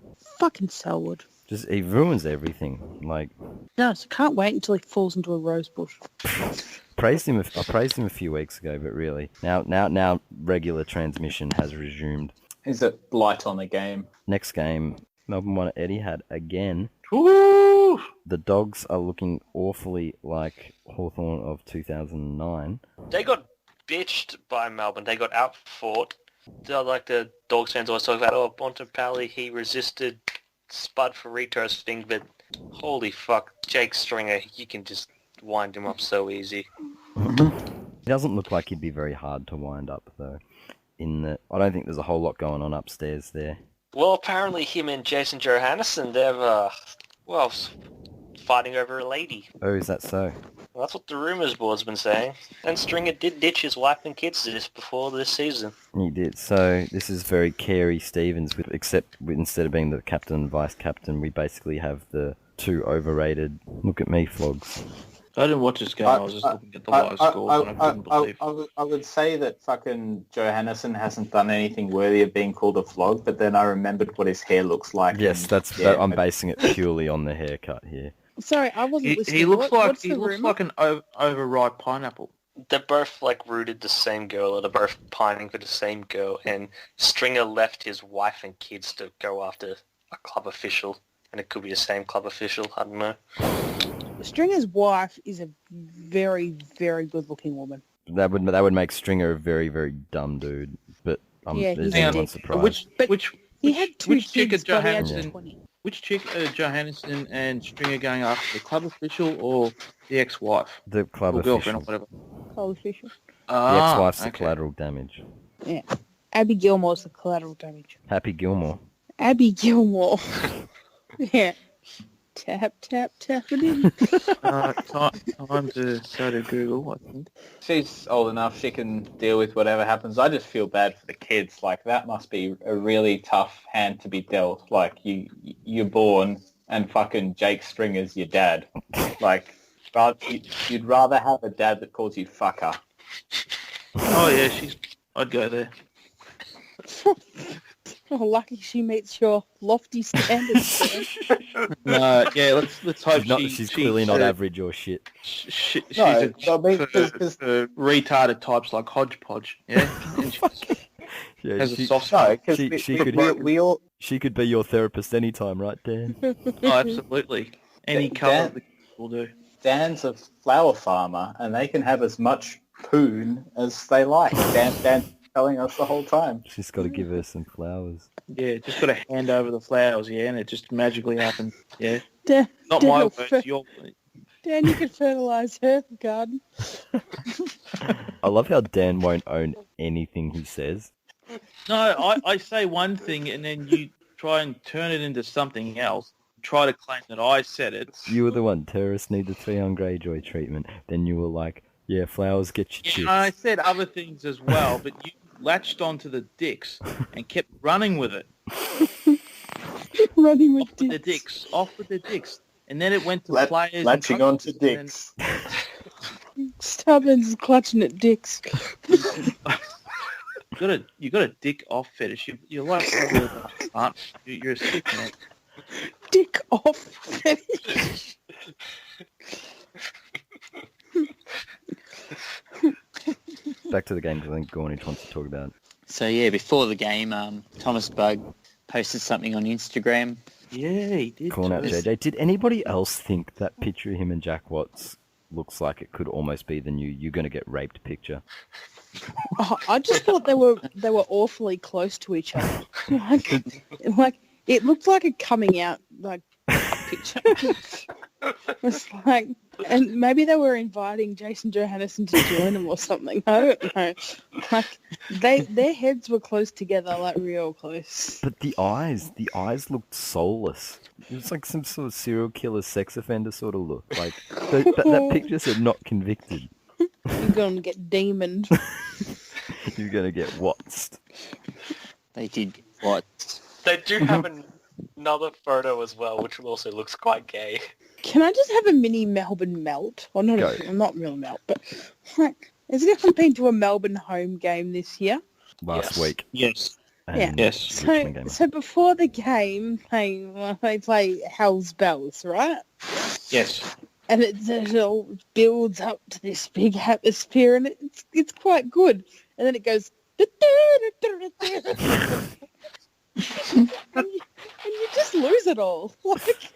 Fucking Selwood. Just he ruins everything. Like, No, so can't wait until he falls into a rose bush. I praised him a few weeks ago, but really now regular transmission has resumed. Is it light on the game? Next game, Melbourne won at Etihad again. Woo! The Dogs are looking awfully like Hawthorn of 2009. They got bitched by Melbourne. They got outfought. Like the Dogs fans always talk about, Bontempelli, he resisted Spud for retesting, but holy fuck, Jake Stringer, you can just wind him up so easy. He doesn't look like he'd be very hard to wind up, though. I don't think there's a whole lot going on upstairs there. Well, apparently him and Jason Johannesson, they're, fighting over a lady. Oh, is that so? Well, that's what the rumours board's been saying. And Stringer did ditch his wife and kids just before this season. He did. So this is very Carey Stevens, except instead of being the captain and vice captain, we basically have the 2 overrated. Look at me, Flogs. I didn't watch this game. I was just looking at the live scores, and I couldn't believe. I would say that fucking Johannesson hasn't done anything worthy of being called a flog, but then I remembered what his hair looks like. Yes, I'm basing it purely on the haircut here. Sorry, I wasn't listening. He looks like an overripe pineapple. They're both rooted the same girl, or they're both pining for the same girl, and Stringer left his wife and kids to go after a club official, and it could be the same club official, I don't know. Stringer's wife is a very, very good-looking woman. That would make Stringer a very, very dumb dude, but there's no surprise. He had 2 kids, but he had Johannesson. 20. Which chick are Johannesson and Stringer going after, the club official or the ex-wife? The club or official. girlfriend or whatever. Club official. The ex-wife's the collateral damage. Yeah. Abby Gilmore's the collateral damage. Happy Gilmore. Abby Gilmore. Yeah. Tap, tap, tap it in. Time to go to Google, I think. She's old enough, she can deal with whatever happens. I just feel bad for the kids. Like, that must be a really tough hand to be dealt. Like, you're born and fucking Jake Stringer's your dad. Like, you'd rather have a dad that calls you fucker. Oh yeah, I'd go there. Oh, lucky she meets your lofty standards. Yeah, let's hope she's clearly not average or shit. She's retarded types like Hodgepodge. Yeah, Yeah, has a soft spot. she could be your therapist anytime, right, Dan? Oh, absolutely. Any colour the will do. Dan's a flower farmer, and they can have as much poon as they like. Dan telling us the whole time. She's got to give her some flowers. Yeah, just got to hand over the flowers, yeah, and it just magically happens. Yeah, Dan, not my words, your. Dan, you can fertilise her garden. I love how Dan won't own anything he says. No, I say one thing and then you try and turn it into something else. Try to claim that I said it. You were the one. Terrorists need the Theon Greyjoy treatment. Then you were like, yeah, flowers get you chicks. I said other things as well, but you latched onto the dicks and kept running with it. Running with the dicks. Off with the dicks. And then it went to players. Latching onto dicks. Starburns is clutching at dicks. You got a dick off fetish. You're like aren't you? You're a sick man. Dick off fetish. Back to the game, because I think Gornage wants to talk about it. So yeah, before the game, Thomas Bug posted something on Instagram. Yeah, he did. Calling out JJ. Did anybody else think that picture of him and Jack Watts looks like it could almost be the new "you're going to get raped" picture? Oh, I just thought they were awfully close to each other. Like it looked like a coming out picture. It's like And maybe they were inviting Jason Johannesson to join them or something. I don't know. Like their heads were close together, like real close. But the eyes looked soulless. It was like some sort of serial killer, sex offender sort of look. Like that picture said not convicted. You're gonna get demoned. You're gonna get watched. They did what? They do have another photo as well, which also looks quite gay. Can I just have a mini Melbourne melt? Or not? Not real melt, but like, has anyone been to a Melbourne home game this year? Last Yes. week. Yes. And Yes. Richmond game. So before the game, they play Hell's Bells, right? Yes. And it all builds up to this big atmosphere, and it's quite good. And then it goes, and you just lose it all. Like,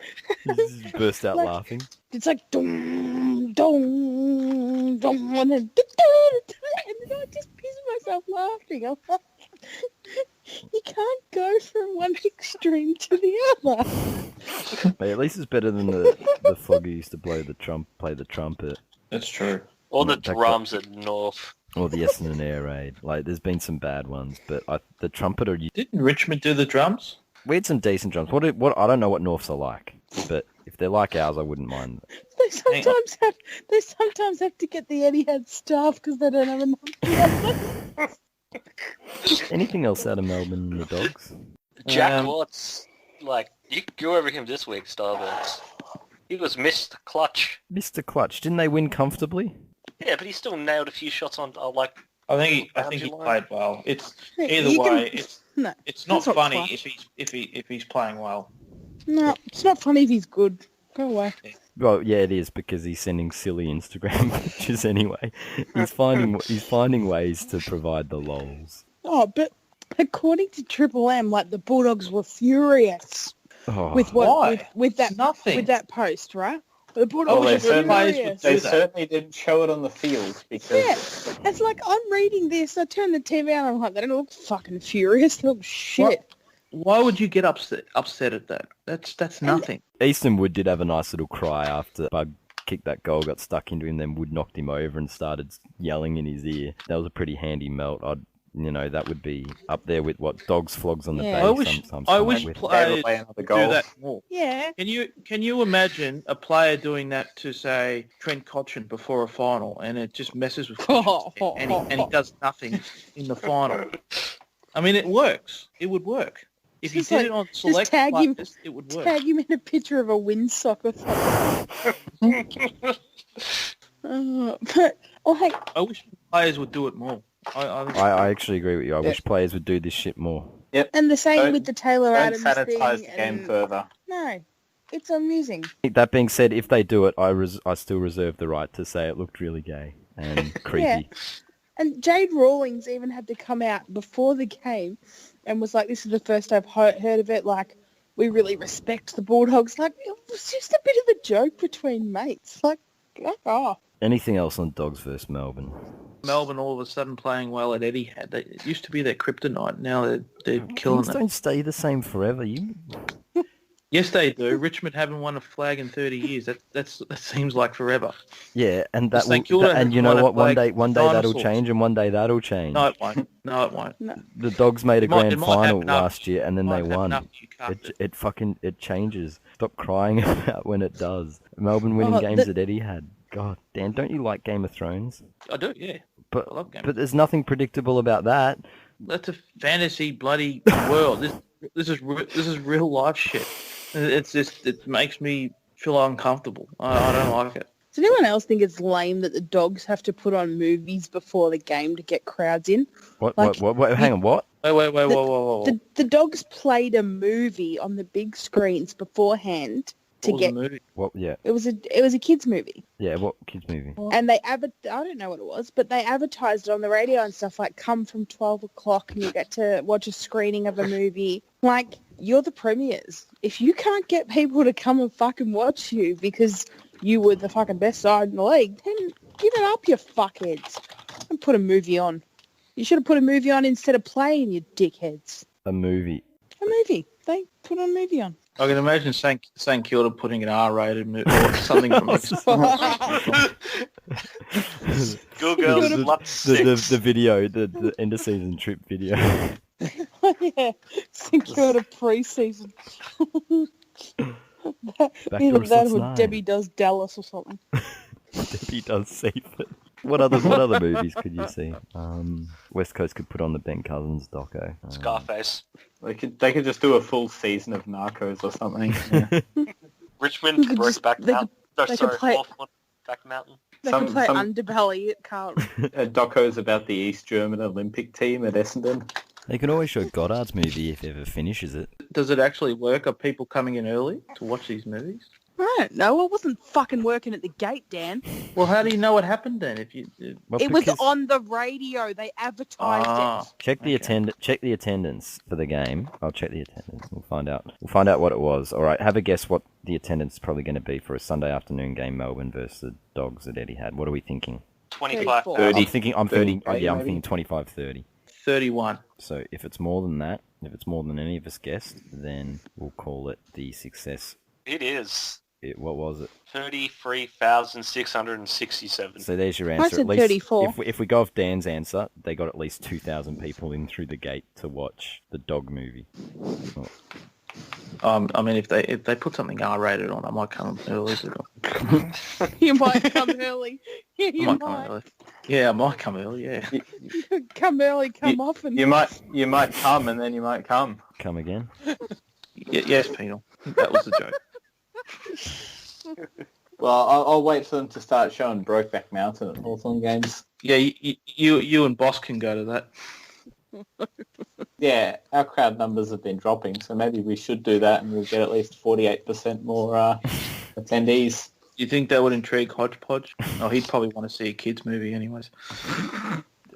You just burst out like, laughing. it's like dong, dong, dong, and then and I just piss myself laughing. I'm like, you can't go from one extreme to the other. Hey, at least it's better than the flog who used to play the trumpet. That's true. Or the That guy- drums at North. Or the Essendon Air Raid. Like, there's been some bad ones, but the trumpeter... Didn't Richmond do the drums? We had some decent drums. What I don't know what Norths are like, but if they're like ours, I wouldn't mind. They sometimes have to get the Etihad staff because they don't have enough. Anything else out of Melbourne and the Dogs? Jack Watts, like, you could go over him this week, Starburns. He was Mr. Clutch. Mr. Clutch, didn't they win comfortably? Yeah, but he still nailed a few shots on, like... I think he played well. It's either way. It's not funny if he's playing well. No, it's not funny if he's good. Go away. Well, yeah, it is because he's sending silly Instagram pictures anyway. He's finding ways to provide the lols. Oh, but according to Triple M, like the Bulldogs were furious Oh, with Why? with that Nothing. with that post, right? The Bulldogs they were furious. They certainly didn't show it on the field because Yeah, it's like I'm reading this. I turn the TV on. I'm like, they don't look fucking furious. They look shit. Why would you get upset at that? That's nothing. Easton Wood did have a nice little cry after Bug kicked that goal, got stuck into him, then Wood knocked him over and started yelling in his ear. That was a pretty handy melt. That would be up there with what Dogs flogs on the Yeah. bay. I wish with. players away another do goal. that more. Yeah. Can you imagine a player doing that to, say, Trent Cotchin before a final, and it just messes with Cotchin, and he does nothing in the final? I mean, it works. It would work. If you Just did like- it on just select tag him- players, it would work. Tag him in a picture of a windsock or something. But like, I wish players would do it more. I think I actually agree with you. I wish players would do this shit more. and the same Don't- with the Taylor don't Adams sanitize thing. the game and- further. No, it's amusing. That being said, if they do it, I still reserve the right to say it looked really gay and creepy. Yeah. And Jade Rawlings even had to come out before the game and was like, this is the first I've heard of it. Like, we really respect the Bulldogs. Like, it was just a bit of a joke between mates. Like, oh. Anything else on Dogs versus Melbourne? Melbourne all of a sudden playing well at Etihad. It used to be their kryptonite. Now they're killing Things it. don't stay the same forever. Yes, they do. Richmond haven't won a flag in 30 years. That seems like forever. Yeah, and that St will, Kilda and hasn't you know won a what? flag One day that'll dinosaurs. change, and one day that'll change. No, it won't. No, it won't. The Dogs made a It might grand happen final after- last year, and then they Might happen won. after you cut it. It changes. Stop crying about when it does. Melbourne winning Oh, games at Etihad. God, Dan, don't you like Game of Thrones? I do, yeah. But I love Game of but there's nothing predictable about that. That's a fantasy bloody world. This is real life shit. It makes me feel uncomfortable. I don't like it. Does anyone else think it's lame that the Dogs have to put on movies before the game to get crowds in? What? Like, Hang on. What? Wait, whoa. The Dogs played a movie on the big screens beforehand to What was the get. movie? What? Yeah. It was a kids movie, Yeah. What kids movie? and I don't know what it was, but they advertised it on the radio and stuff like, come from 12 o'clock and you get to watch a screening of a movie. Like, you're the premiers. If you can't get people to come and fucking watch you because you were the fucking best side in the league, then give it up, you fuckheads, and put a movie on. You should have put a movie on instead of playing, you dickheads. A movie. A movie. They put a movie on. I can imagine St Kilda putting an R-rated movie or something from Schoolgirls the, Slut 6. the video, the end of season trip video. Yeah, St Kilda pre-season. Either that or Debbie Does Dallas or something. Debbie Does Seaford. What other movies could you see? West Coast could put on the Ben Cousins doco. Scarface. They could just do a full season of Narcos or something. Yeah. Richmond, Brokeback Mountain. Back Mountain. They can play Underbelly at Carlton. Docos about the East German Olympic team at Essendon. They can always show Goddard's movie if ever finishes it. Does it actually work? Are people coming in early to watch these movies? I don't know. I wasn't fucking working at the gate, Dan. Well, how do you know what happened then? If you, it was on the radio. They advertised it. Check the attendance for the game. I'll check the attendance. We'll find out. We'll find out what it was. All right. Have a guess what the attendance is probably going to be for a Sunday afternoon game, Melbourne versus the Dogs that Eddie had. What are we thinking? 25. I'm thinking 25-30. 31. So if it's more than that, if it's more than any of us guessed, then we'll call it the success. It is. What was it? 33,667. So there's your I answer. said At least 34. if we go off Dan's answer, they got at least 2,000 people in through the gate to watch the dog movie. I mean, if they put something R-rated on, I might come early. You might come early. Yeah, you might. Come early. Yeah, I might come early. Yeah. Come early, come often. You might come and then you might come. Come again? Yes, Penal. That was the joke. Well, I'll wait for them to start showing Brokeback Mountain at Hawthorn games. Yeah, you and Boss can go to that. Yeah, our crowd numbers have been dropping, so maybe we should do that and we'll get at least 48% more attendees. You think that would intrigue Hodgepodge? Oh, he'd probably want to see a kids' movie anyways.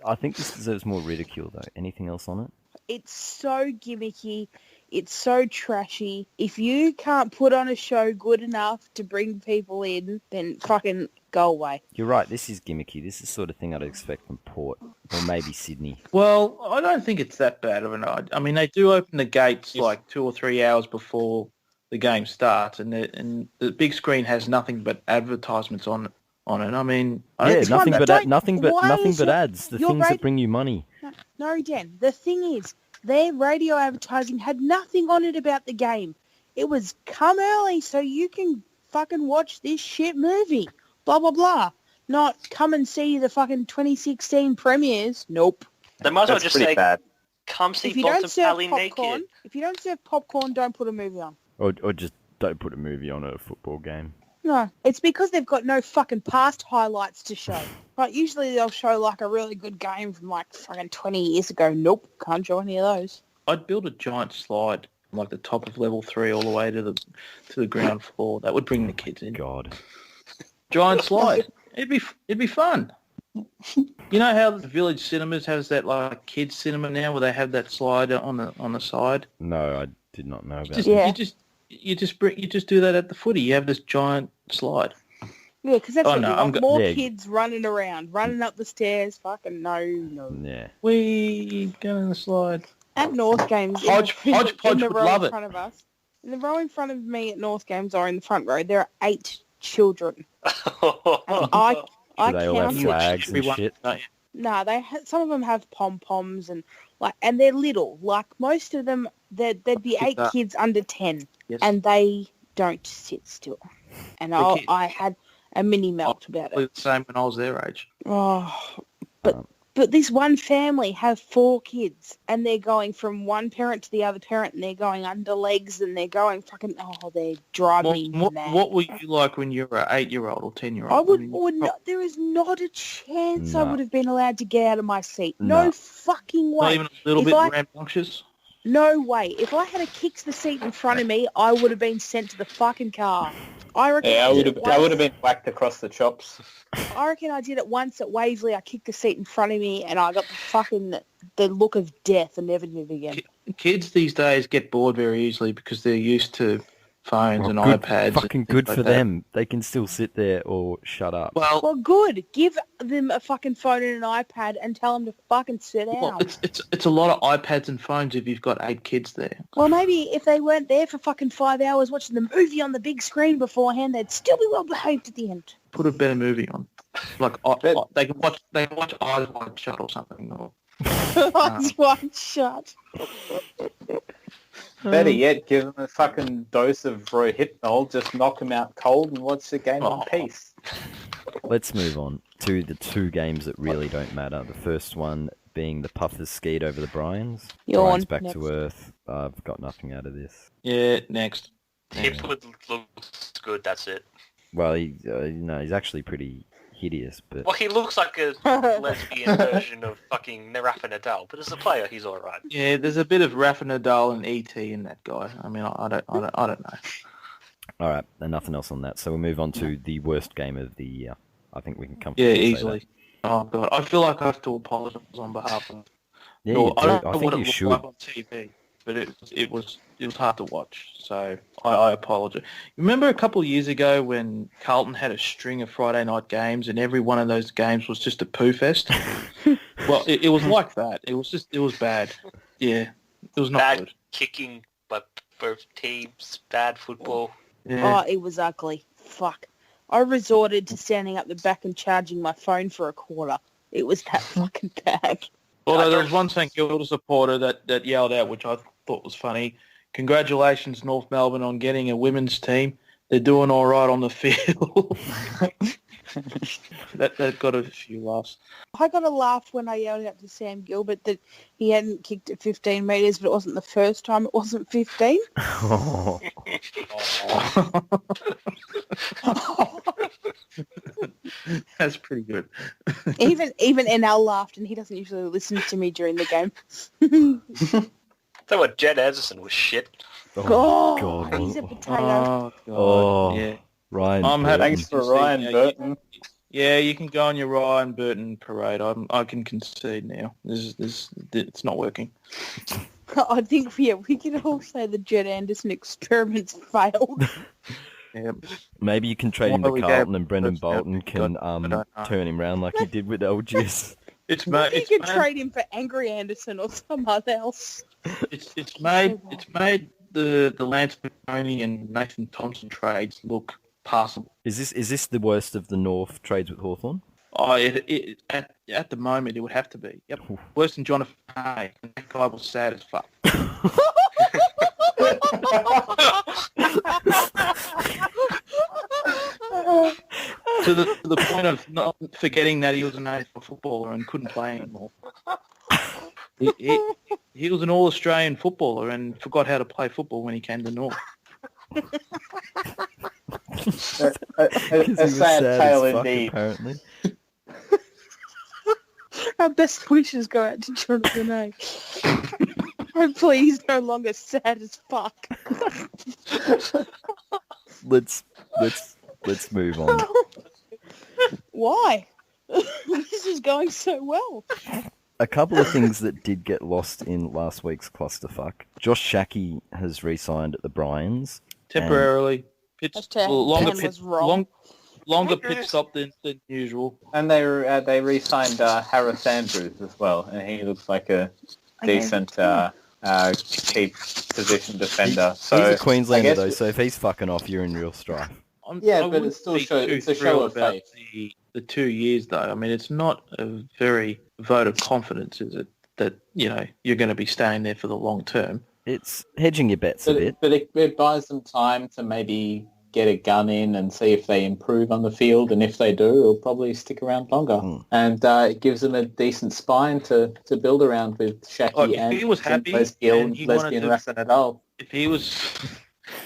I think this deserves more ridicule, though. Anything else on it? It's so gimmicky. It's so trashy. If you can't put on a show good enough to bring people in, then fucking go away. You're right, this is gimmicky. This is the sort of thing I'd expect from Port, or maybe Sydney. Well, I don't think it's that bad of an idea. I mean, they do open the gates like 2 or 3 hours before the game starts, and the big screen has nothing but advertisements on it. I mean, nothing but ads. The things that bring you money. No, Dan. The thing is, their radio advertising had nothing on it about the game. It was come early so you can fucking watch this shit movie. Blah, blah, blah. Not come and see the fucking 2016 premieres. Nope. They might as well just say, bad. come see Bottom Pally naked. If you don't serve popcorn, don't put a movie on. Or just don't put a movie on at a football game. No, it's because they've got no fucking past highlights to show. Right, usually they'll show like a really good game from like fucking 20 years ago. Nope, can't show any of those. I'd build a giant slide from like the top of level 3 all the way to the ground floor. That would bring the kids in. God. Giant slide. It'd be fun. You know how the Village Cinemas has that like kids cinema now where they have that slide on the side? No, I did not know about that. You just do that at the footy. You have this giant slide. Yeah, because that's what you want. More kids running around, running up the stairs. Fucking no. Yeah. We go on the slide. At North Games, Hodgepodge would love it. In the row in front of me at North Games or in the front row, there are 8 children. And I do they all have counted. flags and shit? No, some of them have pom-poms and they're little. Like most of them, there'd be 8 kids under 10, and they don't sit still. And I had a mini melt about it. The same when I was their age. Oh, but this one family have 4 kids, and they're going from one parent to the other parent, and they're going under legs, and they're going fucking. Oh, they're driving me mad. What were you like when you were an 8-year-old or 10-year-old? I would. There is not a chance I would have been allowed to get out of my seat. No fucking way. Not even a little bit rambunctious? No way. If I had kicked the seat in front of me, I would have been sent to the fucking car. I reckon. Yeah, I would have been whacked across the chops. I reckon I did it once at Waverley. I kicked the seat in front of me, and I got the look of death and never did it again. Kids these days get bored very easily because they're used to phones and Good, iPads. fucking and good things for like that. them. They can still sit there or shut up. Well, good. Give them a fucking phone and an iPad and tell them to fucking sit down. Well, it's a lot of iPads and phones if you've got 8 kids there. Well, maybe if they weren't there for fucking 5 hours watching the movie on the big screen beforehand, they'd still be well behaved at the end. Put a better movie on. Like they can watch Eyes Wide Shut or something. Or, Eyes wide shut. Better yet, give them a fucking dose of Rohypnol, just knock them out cold and watch the game in peace. Let's move on to the 2 games that really don't matter. The first one being the Puffers skied over the Bryans. Yawn. Bryans back Next. to earth. I've got nothing out of this. yeah, next. Hipwood looks good, that's it. Well, he's actually pretty hideous, but Well, he looks like a lesbian version of fucking Rafa Nadal, but as a player, he's alright. Yeah, there's a bit of Rafa Nadal and ET in that guy. I mean, I don't know. all right, and nothing else on that. So we'll move on to the worst game of the year. I think we can Yeah, comfortably say easily. that. Oh god, I feel like I have to apologise on behalf of. Yeah, Well, you I do. don't know I what think it you looked should. like on TV, but it was hard to watch. So I apologise. Remember a couple of years ago when Carlton had a string of Friday night games and every one of those games was just a poo fest? Well, it was like that. It was bad. Yeah, it was not Bad good. kicking by both teams, bad football. Yeah. Oh, it was ugly. Fuck. I resorted to standing up the back and charging my phone for a quarter. It was that fucking bad. Although there was one St Kilda supporter that yelled out, which I thought was funny. Congratulations, North Melbourne, on getting a women's team. They're doing all right on the field. that got a few laughs. I got a laugh when I yelled out to Sam Gilbert that he hadn't kicked at 15 metres, but it wasn't the first time it wasn't 15. Oh, That's pretty good. Even NL laughed, and he doesn't usually listen to me during the game. Tell what, Jed Anderson was shit. oh, Oh, God. he's a potato. Oh, God. Oh. Yeah. Ryan. I'm happy. Burton. Thanks for See, Ryan yeah, Burton. Yeah, you can go on your Ryan Burton parade. I can concede now. It's not working. I think we can all say the Jed Anderson experiments failed. Yeah. Maybe you can trade him Why to we Carlton gave- and Brendan that's- Bolton can I don't know. turn him round like he did with LGS. It's Maybe made. you It's could made. trade him for Angry Anderson or someone else. It's made the Lance McConey and Nathan Thompson trades look passable. Is this the worst of the North trades with Hawthorn? Oh, at the moment it would have to be. Yep. Worse than Jonathan Hay. That guy was sad as fuck. to the point of not forgetting that he was an AFL footballer and couldn't play anymore. He was an all-Australian footballer and forgot how to play football when he came to North. A sad tale indeed. Apparently. Our best wishes go out to Jonathan A. Hopefully he's no longer sad as fuck. Let's move on. Why? This is going so well. A couple of things that did get lost in last week's clusterfuck. Josh Shackey has re-signed at the Bryans. Temporarily. Hashtag Longer Dan pit, was wrong. longer pit stop than usual. And they re-signed Harris Andrews as well, and he looks like a decent keep position defender. So He's a I Queenslander guess- though, so if he's fucking off, you're in real strife. Yeah, I but wouldn't it's still be it's too a show thrilled of about faith. the 2 years, though. I mean, it's not a very vote of confidence, is it? That you're going to be staying there for the long term. It's hedging your bets a bit. But it buys them time to maybe get a gun in and see if they improve on the field, and if they do, it'll probably stick around longer. And it gives them a decent spine to build around with Shaki Oh, if and he was happy lesbian and he wanted to- Rafa Nadal.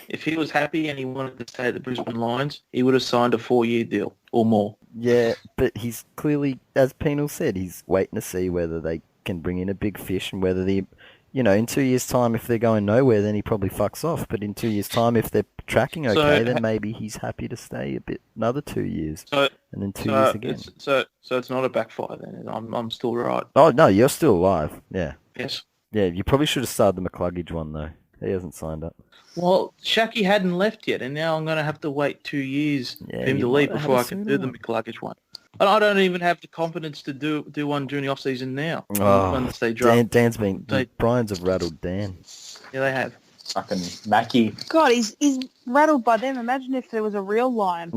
If he was happy and he wanted to stay at the Brisbane Lions, he would have signed a 4-year deal or more. Yeah, but he's clearly, as Penal said, he's waiting to see whether they can bring in a big fish and whether in 2 years' time, if they're going nowhere, then he probably fucks off. But in 2 years' time, if they're tracking okay, then maybe he's happy to stay another 2 years, and then 2 years again. So it's not a backfire then. I'm still right. Oh no, you're still alive. Yeah, Yes. yeah. You probably should have started the McCluggage one though. He hasn't signed up. Well, Shaki hadn't left yet, and now I'm going to have to wait 2 years Yeah, for him you to might leave have before a I can sooner do the one. McLuggage one. And I don't even have the confidence to do one during the off season now. Oh, Once they draft. Dan's been... They- Brian's have rattled Dan. Yeah, they have. Fucking Mackie. God, he's rattled by them. Imagine if there was a real lion.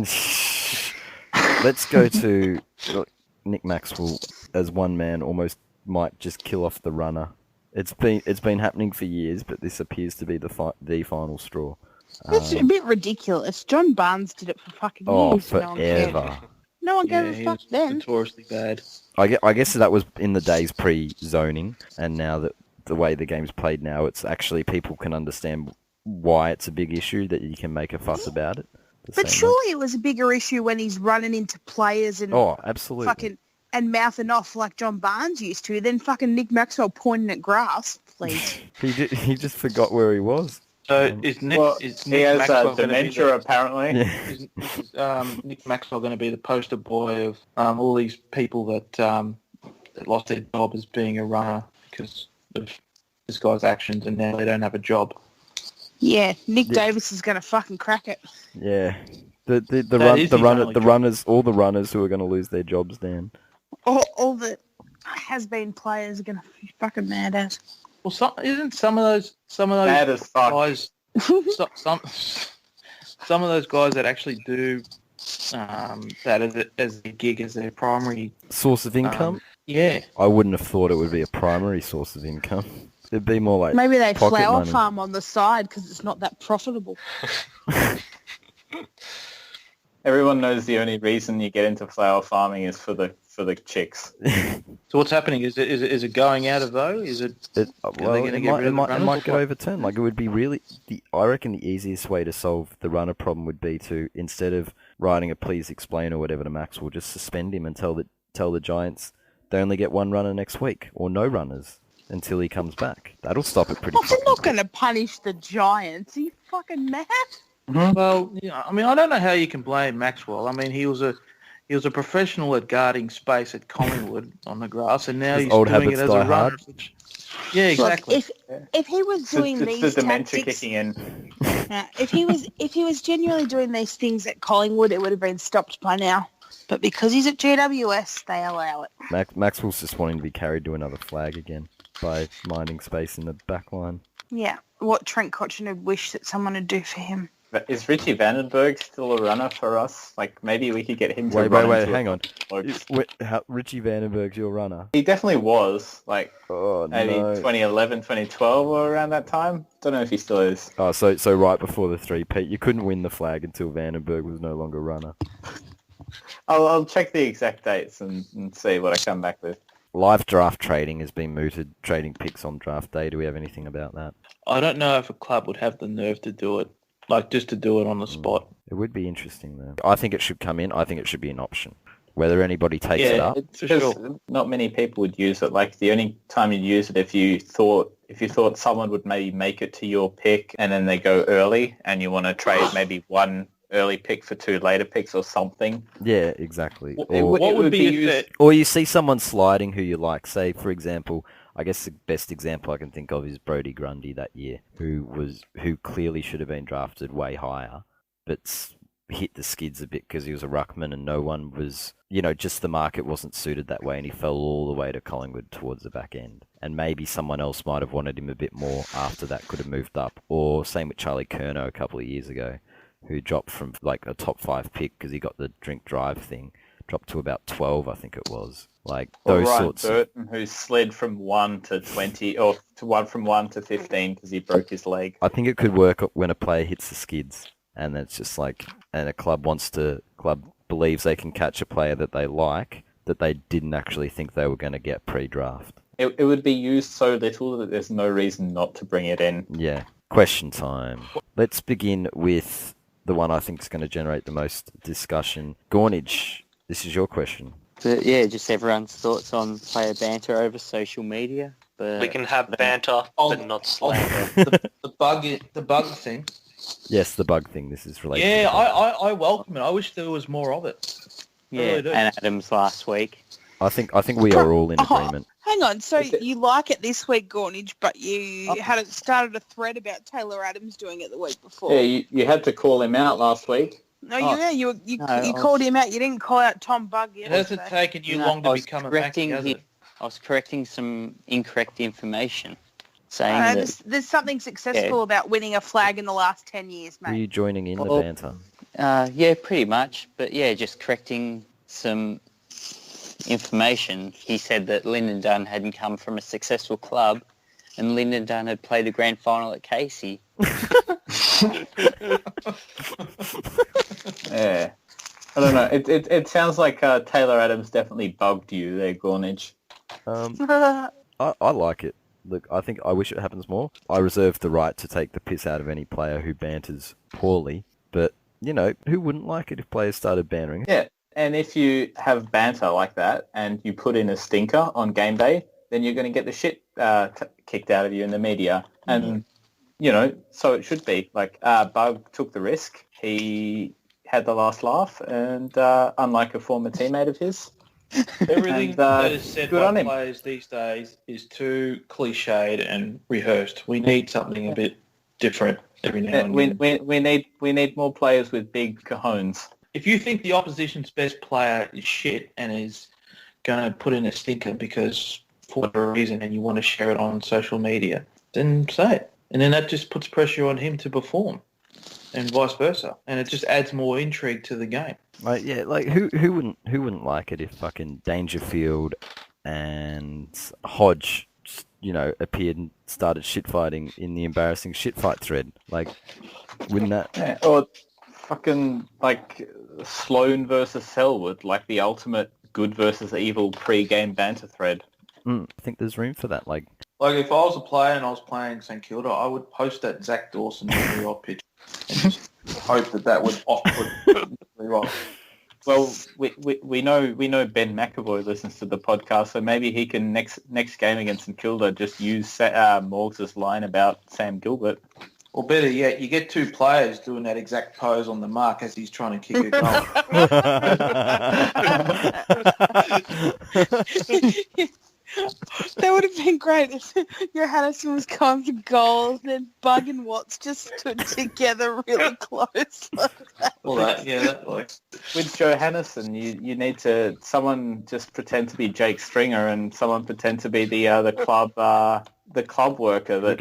Let's go to Nick Maxwell as one man almost might just kill off the runner. It's been happening for years, but this appears to be the final straw. That's a bit ridiculous. John Barnes did it for fucking years. Forever. No one Yeah, gave he a fuck was then. notoriously bad. I guess that was in the days pre-zoning, and now that the way the game's played now, it's actually people can understand why it's a big issue that you can make a fuss about it. But surely it was a bigger issue when he's running into players and absolutely. fucking and mouthing off like John Barnes used to. Then fucking Nick Maxwell pointing at grass, please. He just forgot where he was. So is Nick? Is he Nick has Maxwell dementia, apparently. Yeah. Is Nick Maxwell going to be the poster boy of all these people that lost their job as being a runner because of this guy's actions, and now they don't have a job? Yeah, Nick Davis is going to fucking crack it. Yeah. All the runners who are going to lose their jobs, Dan. All the has-been players are going to be fucking mad as. Well, some of those Mad as fuck. guys, some of those guys that actually do that as a gig, as their primary Source of income? Yeah. I wouldn't have thought it would be a primary source of income. It'd be more like maybe they pocket flower money. farm on the side because it's not that profitable. Everyone knows the only reason you get into flower farming is for the chicks. So what's happening? Is it going out of though? Is it? It gonna get rid of the might runners get or what? overturned. Like it would be really. I reckon the easiest way to solve the runner problem would be to, instead of writing a please explain or whatever to Maxwell, just suspend him and tell the Giants they only get one runner next week or no runners until he comes back. That'll stop it pretty. They're not going to punish the Giants. Are you fucking mad? Well, yeah, I mean, I don't know how you can blame Maxwell. I mean, he was a professional at guarding space at Collingwood on the grass, and now he's old doing it habits as die a runner. hard. Yeah, exactly. Look, if he was doing It's these the dementia tactics, kicking in. if he was genuinely doing these things at Collingwood, it would have been stopped by now. But because he's at GWS, they allow it. Maxwell's just wanting to be carried to another flag again by minding space in the back line. Yeah, what Trent Cotchin would wish that someone would do for him. But is Richie Vandenberg still a runner for us? Like, maybe we could get him to Wait, run into hang on. Blokes. Richie Vandenberg's your runner? He definitely was, like, Oh, maybe no. 2011, 2012 or around that time. Don't know if he still is. Oh, so right before the three-peat, you couldn't win the flag until Vandenberg was no longer runner. I'll check the exact dates and see what I come back with. Live draft trading has been mooted, trading picks on draft day. Do we have anything about that? I don't know if a club would have the nerve to do it, like just to do it on the spot. It would be interesting, though. I think it should come in. I think it should be an option. Whether anybody takes it up. It's because not many people would use it. Like, the only time you'd use it if you thought someone would maybe make it to your pick and then they go early and you want to trade maybe one early pick for two later picks or something. Yeah, exactly. What would be used? Or you see someone sliding who you like. Say, for example, I guess the best example I can think of is Brodie Grundy that year, who clearly should have been drafted way higher, but hit the skids a bit because he was a ruckman and no one was, just the market wasn't suited that way, and he fell all the way to Collingwood towards the back end. And maybe someone else might have wanted him a bit more after that, could have moved up. Or same with Charlie Curnow a couple of years ago, who dropped from like a top 5 pick because he got the drink drive thing, dropped to about 12, I think it was. Like those Ryan sorts Burton, who slid from 1 to 20, or from 1 to 15 because he broke his leg. I think it could work when a player hits the skids, and it's just like, and a club believes they can catch a player that they like, that they didn't actually think they were going to get pre-draft. It would be used so little that there's no reason not to bring it in. Yeah. Question time. Let's begin with the one I think is going to generate the most discussion. Gornage, this is your question. But yeah, just everyone's thoughts on player banter over social media. But We can have banter, but not slander. The bug thing. Yes, the bug thing. This is related. Yeah, to the bug. I welcome it. I wish there was more of it. I yeah, really do. and Adams last week. I think we are all in agreement. Hang on, so you like it this week, Gornage, but you hadn't started a thread about Taylor Adams doing it the week before. Yeah, you had to call him out last week. No, you called him out. You didn't call out Tom Bug yet. It hasn't taken you long to become a Mackie, has it? I was correcting some incorrect information, saying that there's something successful about winning a flag in the last 10 years, mate. Are you joining in the banter? Yeah, pretty much. But yeah, just correcting some information. He said that Lyndon Dunn hadn't come from a successful club, and Lyndon Dunn had played the grand final at Casey. Yeah. I don't know. It sounds like Taylor Adams definitely bugged you there, Gornage. I like it. Look, I wish it happens more. I reserve the right to take the piss out of any player who banters poorly, but, you know, who wouldn't like it if players started bantering? Yeah, and if you have banter like that and you put in a stinker on game day, then you're going to get the shit kicked out of you in the media. And, you know, so it should be. Like, Bug took the risk. He had the last laugh, and unlike a former teammate of his, everything that is said by players these days is too cliched and rehearsed. We need something a bit different every now and then. We need more players with big cojones. If you think the opposition's best player is shit and is going to put in a stinker because for whatever reason and you want to share it on social media, then say it. And then that just puts pressure on him to perform, and vice versa. And it just adds more intrigue to the game. Like, yeah, like who wouldn't like it if fucking Dangerfield and Hodge, you know, appeared and started shit fighting in the embarrassing shit fight thread? Like, wouldn't that? Yeah, or fucking like Sloan versus Selwood, like the ultimate good versus evil pre-game banter thread. I think there's room for that. Like if I was a player and I was playing St Kilda, I would post that Zach Dawson really off pitch and just hope that would off-put really well. Well, we know Ben McAvoy listens to the podcast, so maybe he can next game against St Kilda just use Morgs' line about Sam Gilbert. Or better yet, you get two players doing that exact pose on the mark as he's trying to kick a goal. That would have been great if Johannesson was going for goals and then Bug and Watts just stood together really close. With Johannesson, you need to someone just pretend to be Jake Stringer and someone pretend to be the club worker that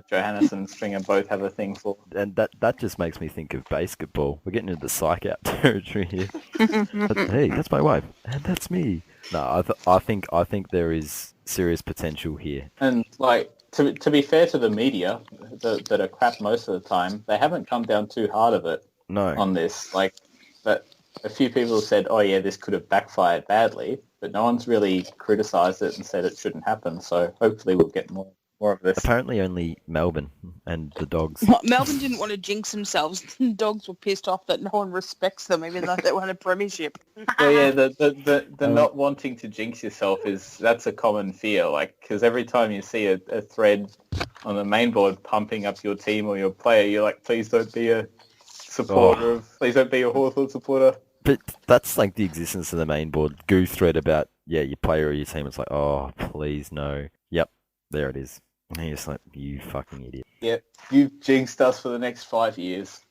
Johannesson and Stringer both have a thing for. And that just makes me think of basketball. We're getting into the psych out territory here. Hey, that's my wife, and that's me. No, I think there is serious potential here. And like to be fair to the media, that are crap most of the time, they haven't come down too hard of it. No. On this, like, but a few people said, "Oh yeah, this could have backfired badly," but no one's really criticised it and said it shouldn't happen. So hopefully we'll get more of this. Apparently only Melbourne and the Dogs. Melbourne didn't want to jinx themselves. The Dogs were pissed off that no one respects them, even though they won a premiership. Well, yeah, the not wanting to jinx yourself that's a common fear. Like, because every time you see a thread on the main board pumping up your team or your player, you're like, please don't be a supporter please don't be a Hawthorn supporter. But that's like the existence of the main board goo thread about your player or your team. It's like, oh, please no. Yep, there it is. And you're just like, you fucking idiot. Yep, you've jinxed us for the next 5 years.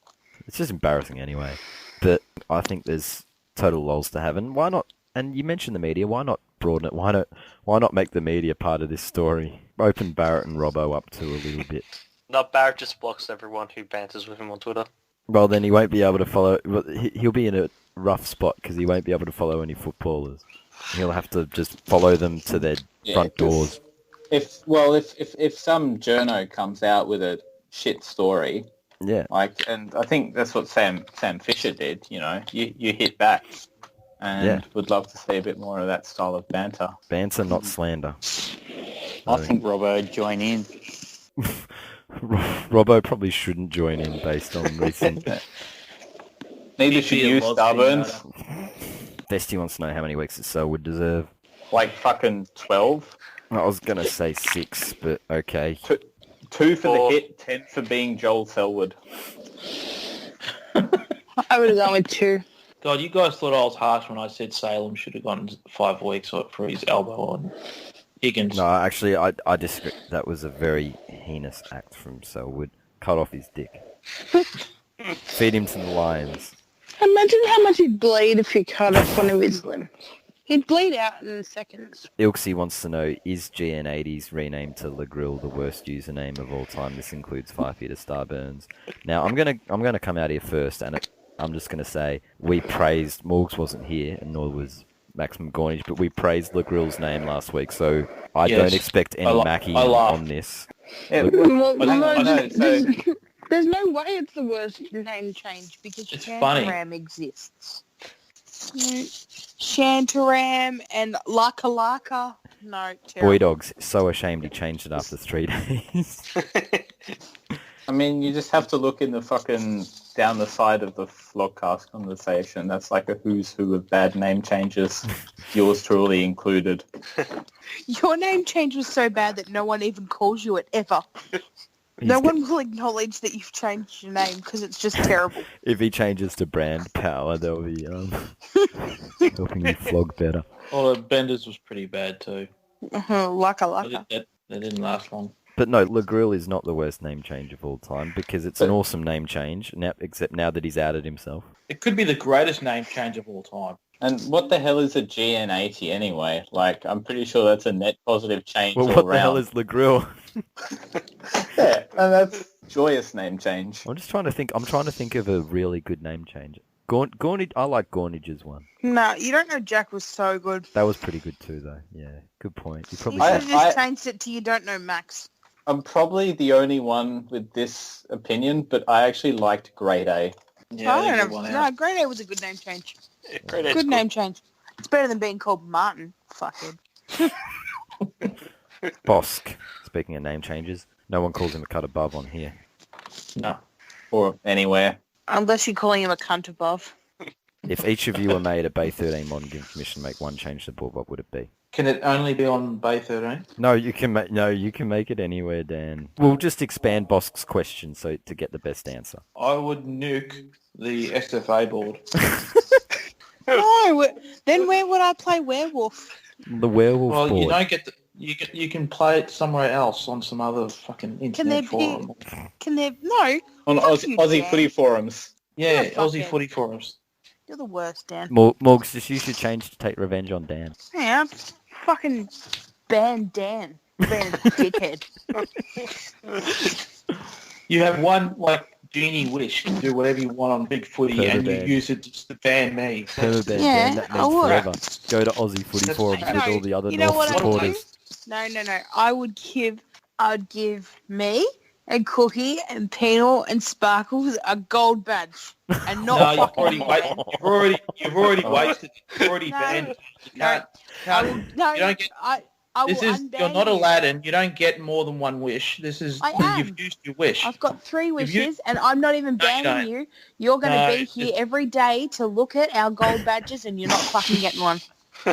It's just embarrassing anyway. But I think there's total lols to have. And why not? And you mentioned the media. Why not broaden it? Why not make the media part of this story? Open Barrett and Robbo up to a little bit. No, Barrett just blocks everyone who banters with him on Twitter. Well, then he won't be able to follow. He'll be in a rough spot because he won't be able to follow any footballers. He'll have to just follow them to their front doors. If some journo comes out with a shit story, and I think that's what Sam Fisher did. You know, you hit back, and would love to see a bit more of that style of banter. Banter, not slander. I think Robbo would join in. Robbo probably shouldn't join in based on recent. Neither should you, Starburns. Bestie wants to know how many weeks it would deserve. Like fucking 12. I was going to say 6, but okay. 2 for the hit, 10 for being Joel Selwood. I would have gone with 2. God, you guys thought I was harsh when I said Salem should have gone 5 weeks for his elbow on Higgins. No, actually, I disagree. That was a very heinous act from Selwood. Cut off his dick. Feed him to the lions. Imagine how much he'd bleed if you cut off one of his limbs. He'd bleed out in seconds. Ilksy wants to know, is GN80's renamed to LeGrill the worst username of all time? This includes 5 Peter Starburns. Now, I'm gonna come out here first, and I'm just gonna say we praised Morgs wasn't here, and nor was Maximum Gornage, but we praised LeGrill's name last week, so I don't expect any Mackie on this. Yeah, There's no way it's the worst name change because It's funny. Shantaram exists. Shantaram and Laka Laka. No, terrible. Boy Dog's so ashamed he changed it after 3 days. I mean, you just have to look in the fucking down the side of the vlogcast conversation. That's like a who's who of bad name changes, yours truly included. Your name change was so bad that no one even calls you it ever. No one will acknowledge that you've changed your name because it's just terrible. If he changes to Brand Power, they'll be helping me flog better. Well, Benders was pretty bad too. Laka Laka. They didn't last long. But no, LeGrill is not the worst name change of all time because it's an awesome name change, except now that he's outed himself. It could be the greatest name change of all time. And what the hell is a GN80 anyway? Like, I'm pretty sure that's a net positive change Well, all what around. the hell is LeGrill? Yeah, and that's joyous name change. I'm just trying to think. I'm trying to think of a really good name change. Gornage. I like Gornage's one. No, you don't know Jack was so good. That was pretty good too, though. Yeah, good point. You You probably should I- have just changed it to you don't know Max. I'm probably the only one with this opinion, but I actually liked Grade A. Yeah, I they don't did know. one No, out. Grade A was a good name change. Yeah, great. Good name change. It's better than being called Martin. Fuckhead. Bosk. Speaking of name changes, no one calls him a cut above on here. No. Or anywhere. Unless you're calling him a cunt above. If each of you were made a Bay 13 Modern Game Commission make one change to the board, what would it be? Can it only be on Bay 13? No, you can make it anywhere, Dan. We'll just expand Bosk's question so to get the best answer. I would nuke the SFA board. No, then where would I play Werewolf? The werewolf Well, board. you don't get you can play it somewhere else on some other fucking internet forum. Can there... No. On Fuck Aussie, you, Aussie Dan. footy forums. Yeah, Yeah, fuck Aussie it. footy forums. You're the worst, Dan. Morgs, just you should change to take revenge on Dan. Yeah, I'm fucking ban Dan. Being a dickhead. You have one genie wish to do whatever you want on Big Footy, Further and you ban. use it just to ban me. Permaban Yeah, Dan, that I means would. forever. Go to Aussie footy That's forums fine. with No, all the other you know North what I'd supporters. No. I'd give me and Cookie and Penal and Sparkles a gold badge, and not No, fucking Dan. you've already wasted. You've already No, banned. You no, can't. No, You don't get- I This will is unban you're not you. Aladdin. You don't get more than one wish. This is I am. you've used your wish. I've got 3 If you- wishes, and I'm not even No, you banning don't. you. You're going to No, be here every day to look at our gold badges, and you're not fucking getting one.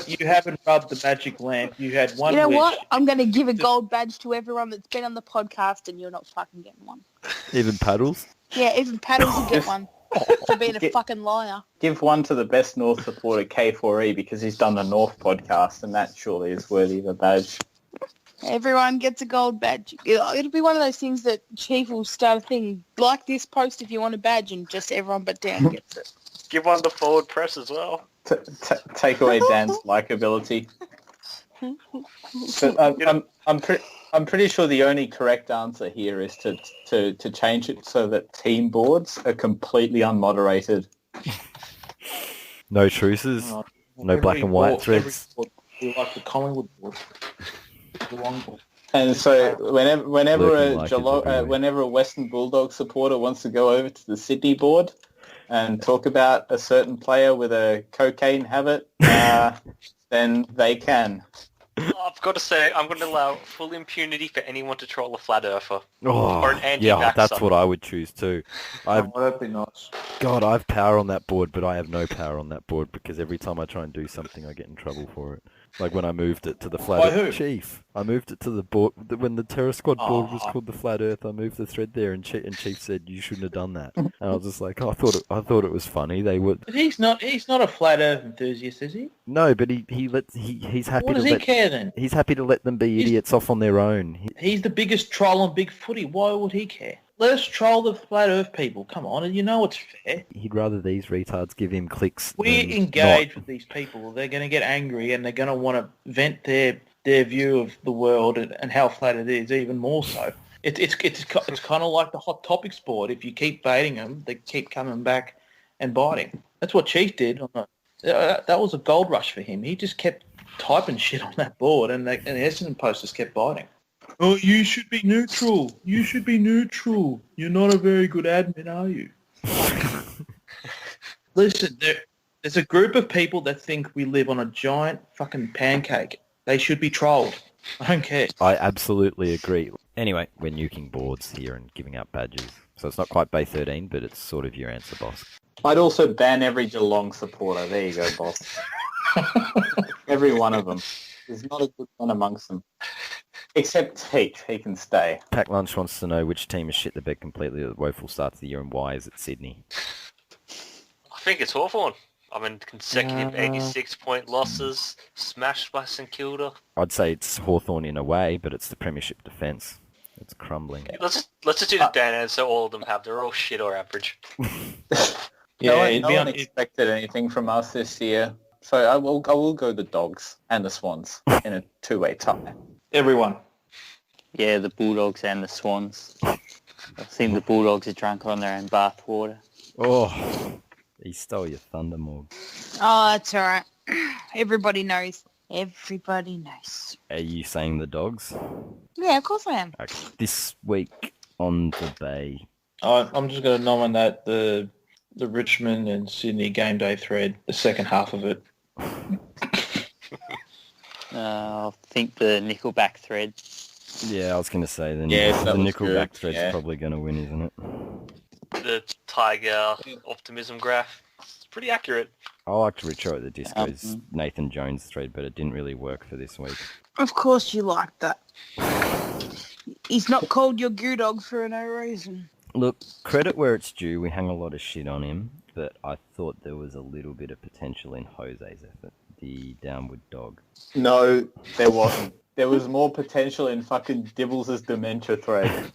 You haven't rubbed the magic lamp. You had one You know wish. what? I'm going to give a gold badge to everyone that's been on the podcast, and you're not fucking getting one. Even paddles? Yeah, even Paddles will get one for being a fucking liar. Give one to the best North supporter, K4E, because he's done the North podcast, and that surely is worthy of a badge. Everyone gets a gold badge. It'll be one of those things that Chief will start a thing like this post if you want a badge, and just everyone but Dan gets it. Give one to forward press as well. Take away Dan's likability. But I'm pretty sure the only correct answer here is to change it so that team boards are completely unmoderated. No truces? Oh, No black and white every threads? board, we like the Collingwood board. The long board. And so whenever Lurking like it's everywhere. whenever a Western Bulldog supporter wants to go over to the Sydney board and talk about a certain player with a cocaine habit, then they can. I've got to say, I'm going to allow full impunity for anyone to troll a flat earther. Oh, Or an yeah, anti-vaxxer. that's what I would choose too. Oh, that'd be nice. God, I have power on that board, but I have no power on that board because every time I try and do something, I get in trouble for it. Like when I moved it to the flat By Earth. who? Chief. I moved it to the board when the Terror Squad board was Oh. called the Flat Earth. I moved the thread there, and Chief said you shouldn't have done that. And I was just like, oh, I thought it was funny. They would. But he's not a flat Earth enthusiast, is he? No, but he's happy What to does he let care then? he's happy to let them be idiots off on their own. He's the biggest troll on Big Footy. Why would he care? Let us troll the flat Earth people. Come on, and you know it's fair. He'd rather these retards give him clicks. We than engage not. with these people. They're going to get angry and they're going to want to vent their view of the world and how flat it is even more so. It's kind of like the Hot Topics board. If you keep baiting them, they keep coming back and biting. That's what Chief did. That was a gold rush for him. He just kept typing shit on that board and the Essendon posters kept biting. Oh, you should be neutral. You should be neutral. You're not a very good admin, are you? Listen, there's a group of people that think we live on a giant fucking pancake. They should be trolled. I don't care. I absolutely agree. Anyway, we're nuking boards here and giving out badges. So it's not quite Bay 13, but it's sort of your answer, boss. I'd also ban every Geelong supporter. There you go, boss. Every one of them. There's not a good one amongst them. Except Heat. He can stay. Pack Lunch wants to know which team has shit the bed completely at the woeful start of the year and why is it Sydney? I think it's Hawthorn. I mean, consecutive 86-point losses, smashed by St Kilda. I'd say it's Hawthorn in a way, but it's the premiership defence. It's crumbling. Let's just do the Dan answer all of them have. They're all shit or average. No one expected anything from us this year. So I will go the Dogs and the Swans in a two-way tie. Everyone. Yeah, the Bulldogs and the Swans. I think the Bulldogs are drunk on their own bath water. Oh, he stole your thunder, Morg. Oh, that's all right. Everybody knows. Everybody knows. Are you saying the Dogs? Yeah, of course I am. Okay. This week on the Bay. I'm just going to nominate the Richmond and Sydney game day thread, the second half of it. I think the Nickelback thread. Yeah, I was going to say the that was Nickelback good, thread's yeah. probably going to win, isn't it? The Tiger optimism graph. It's pretty accurate. I liked Richo at the Disco's Nathan Jones thread, but it didn't really work for this week. Of course you like that. He's not called your goo dog for no reason. Look, credit where it's due, we hung a lot of shit on him, but I thought there was a little bit of potential in Jose's effort, the downward dog. No, there wasn't. There was more potential in fucking Dibbles' dementia thread.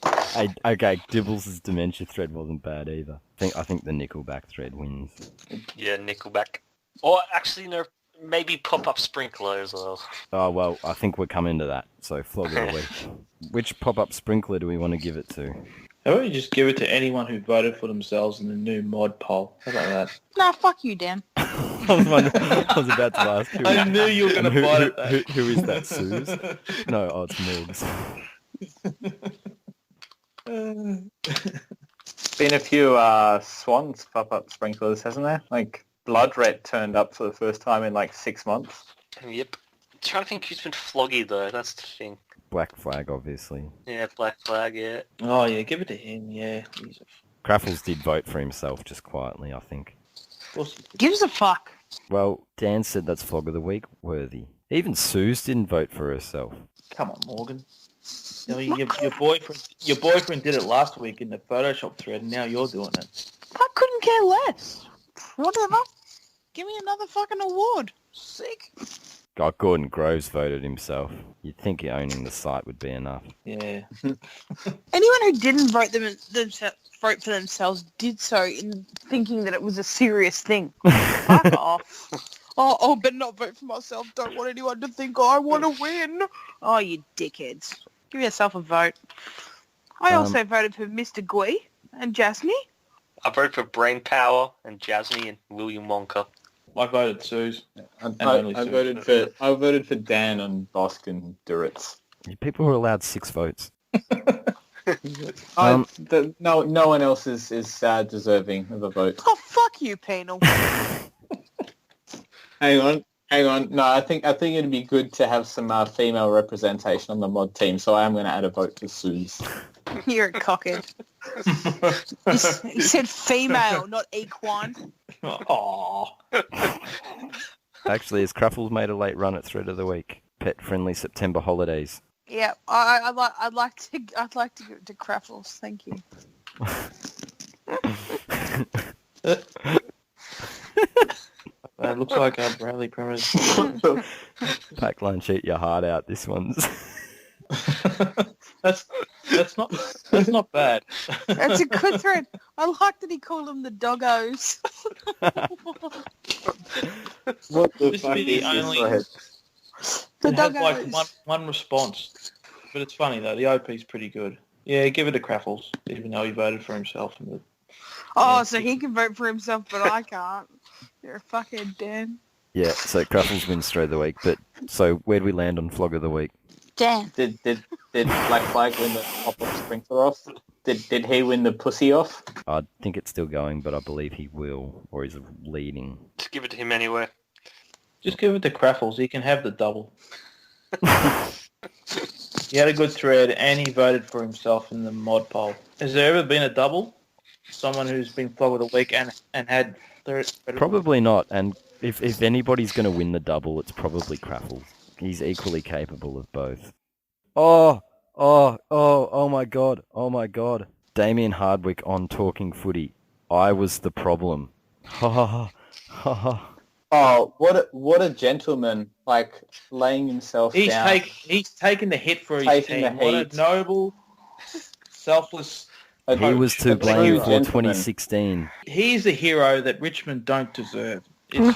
Okay, Dibbles' dementia thread wasn't bad either. I think the Nickelback thread wins. Yeah, Nickelback. Or actually, no, maybe pop-up sprinkler as well. Oh, well, I think we're coming to that, so flog of the week. Which pop-up sprinkler do we want to give it to? How about you just give it to anyone who voted for themselves in the new mod poll? How about that? Nah, fuck you, Dan. I was about to ask who. I knew you were going to bite at that. Who is that, Suze? No, it's Morgs. Been a few Swans pop-up sprinklers, hasn't there? Like, Blood Ret turned up for the first time in like 6 months. Yep. I'm trying to think who's been floggy, though. That's the thing. Black Flag, obviously. Yeah, Black Flag, yeah. Oh, yeah, give it to him, yeah. Craffles did vote for himself, just quietly, I think. Gives a fuck. Well, Dan said that's flog of the week worthy. Even Suze didn't vote for herself. Come on, Morgan. I mean, your boyfriend did it last week in the Photoshop thread, and now you're doing it. I couldn't care less. Whatever. Give me another fucking award. Sick. God, Gordon Groves voted himself. You'd think owning the site would be enough. Yeah. Anyone who didn't vote vote for themselves did so in thinking that it was a serious thing. Fuck off. Oh, but not vote for myself. Don't want anyone to think I want to win. Oh, you dickheads. Give yourself a vote. I also voted for Mr. Gui and Jasny. I voted for Brain Power and Jasny and William Wonka. I voted Suze. I voted for Dan on Bosk and Duritz. People were allowed 6 votes. No one else is deserving of a vote. Oh, fuck you, Penal. Hang on. No, I think it'd be good to have some female representation on the mod team, so I am going to add a vote for Suze. You're a cockhead. He said female, not equine. Aww. Actually, has Cruffles made a late run at Thread of the Week? Pet-friendly September holidays. Yeah, I'd like to give it to Craffles. Thank you. It looks like Bradley Primmer's. Pack lunch, eat your heart out. This one's. that's not bad. That's a good thread. I like that he called them the doggos. What the This fuck be the is this only- thread? The It has like doggos. one response, but it's funny though. The OP's pretty good. Yeah, give it to Craffles, even though he voted for himself. Oh, so he can vote for himself, but I can't. You're a fucking Dan. Yeah, so Cruffles wins Thread of the Week. But so where'd we land on Flog of the Week? Dan. Did Black Flag win the pop-up sprinkler off? Did he win the pussy off? I think it's still going, but I believe he will, or he's leading. Just give it to him anyway. Just give it to Craffles. He can have the double. He had a good thread, and he voted for himself in the mod poll. Has there ever been a double? Someone who's been Flog of the Week and had third. Probably not. And if anybody's going to win the double, it's probably Craffles. He's equally capable of both. Oh my god. Damien Hardwick on Talking Footy. I was the problem. Ha ha ha ha ha. Oh, what a gentleman! Like laying himself down. He's taken the hit for his Taking team. the What heat. a noble, selfless. A- He was to a blame true for gentleman. 2016. He's a hero that Richmond don't deserve. It's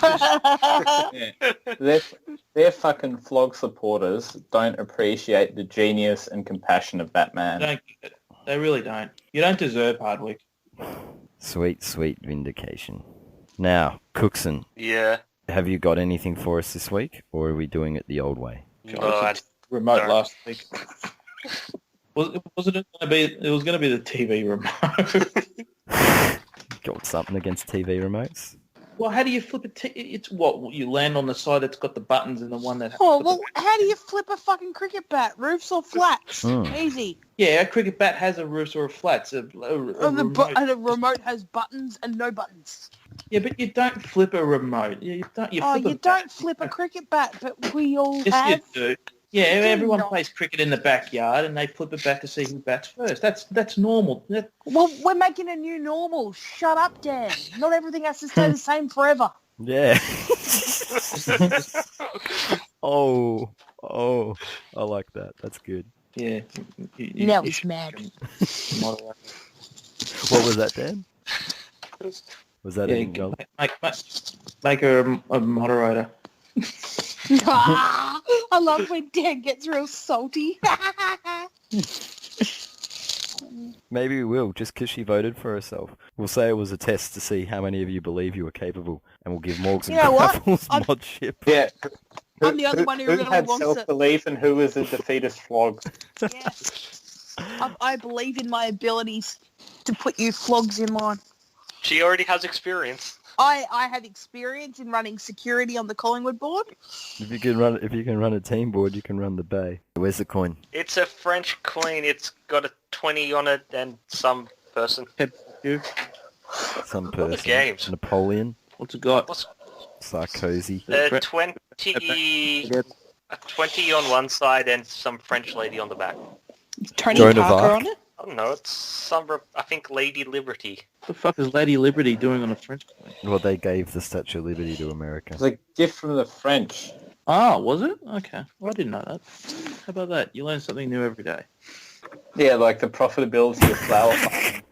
just, Their fucking flog supporters don't appreciate the genius and compassion of that man. don't get it. They really don't. You don't deserve Hardwick. Sweet, sweet vindication. Now, Cookson, Yeah. have you got anything for us this week, or are we doing it the old way? No, I Remote Darn. last week. Was it going to be? It was going to be the TV remote. Got something against TV remotes? Well, how do you flip it? It's what you land on the side that's got the buttons and the one that. Oh, well, how do you flip a fucking cricket bat? Roofs or flats? Mm. Easy. Yeah, a cricket bat has a roof or a flats. And the remote has buttons and no buttons. Yeah, but you don't flip a remote. You don't. You Oh, flip a you bat. don't flip a cricket bat, but we all Yes, have. you do. Yeah, You do everyone not. plays cricket in the backyard and they flip it back to see who bats first. That's normal. Well, we're making a new normal. Shut up, Dan. Not everything has to stay the same forever. Yeah. oh, I like that. That's good. Yeah. Now he's mad. Moderate. What was that, Dan? Was that Yeah, an goal? make her a moderator. I love when Dan gets real salty. Maybe we will, just because she voted for herself. We'll say it was a test to see how many of you believe you were capable, and we'll give Morgs and You know what? Craffles I'm- modship. Yeah. I'm the only one who really had wants it. self-belief and who was a defeatist flog. Yes. I believe in my abilities to put you flogs in line. She already has experience. I have experience in running security on the Collingwood board. If you can run a team board, you can run the bay. Where's the coin? It's a French coin. It's got a 20 on it and some person. Some person. games. Napoleon. What's it got? What's Sarkozy. a 20 on one side and some French lady on the back. Tony Joan of Parker Arc. I on it. don't know. It's some. I think Lady Liberty. What the fuck is Lady Liberty doing on a French coin? Well, they gave the Statue of Liberty to America. It's a gift from the French. Oh, was it? Okay. Well, I didn't know that. How about that? You learn something new every day. Yeah, like the profitability of flower farming.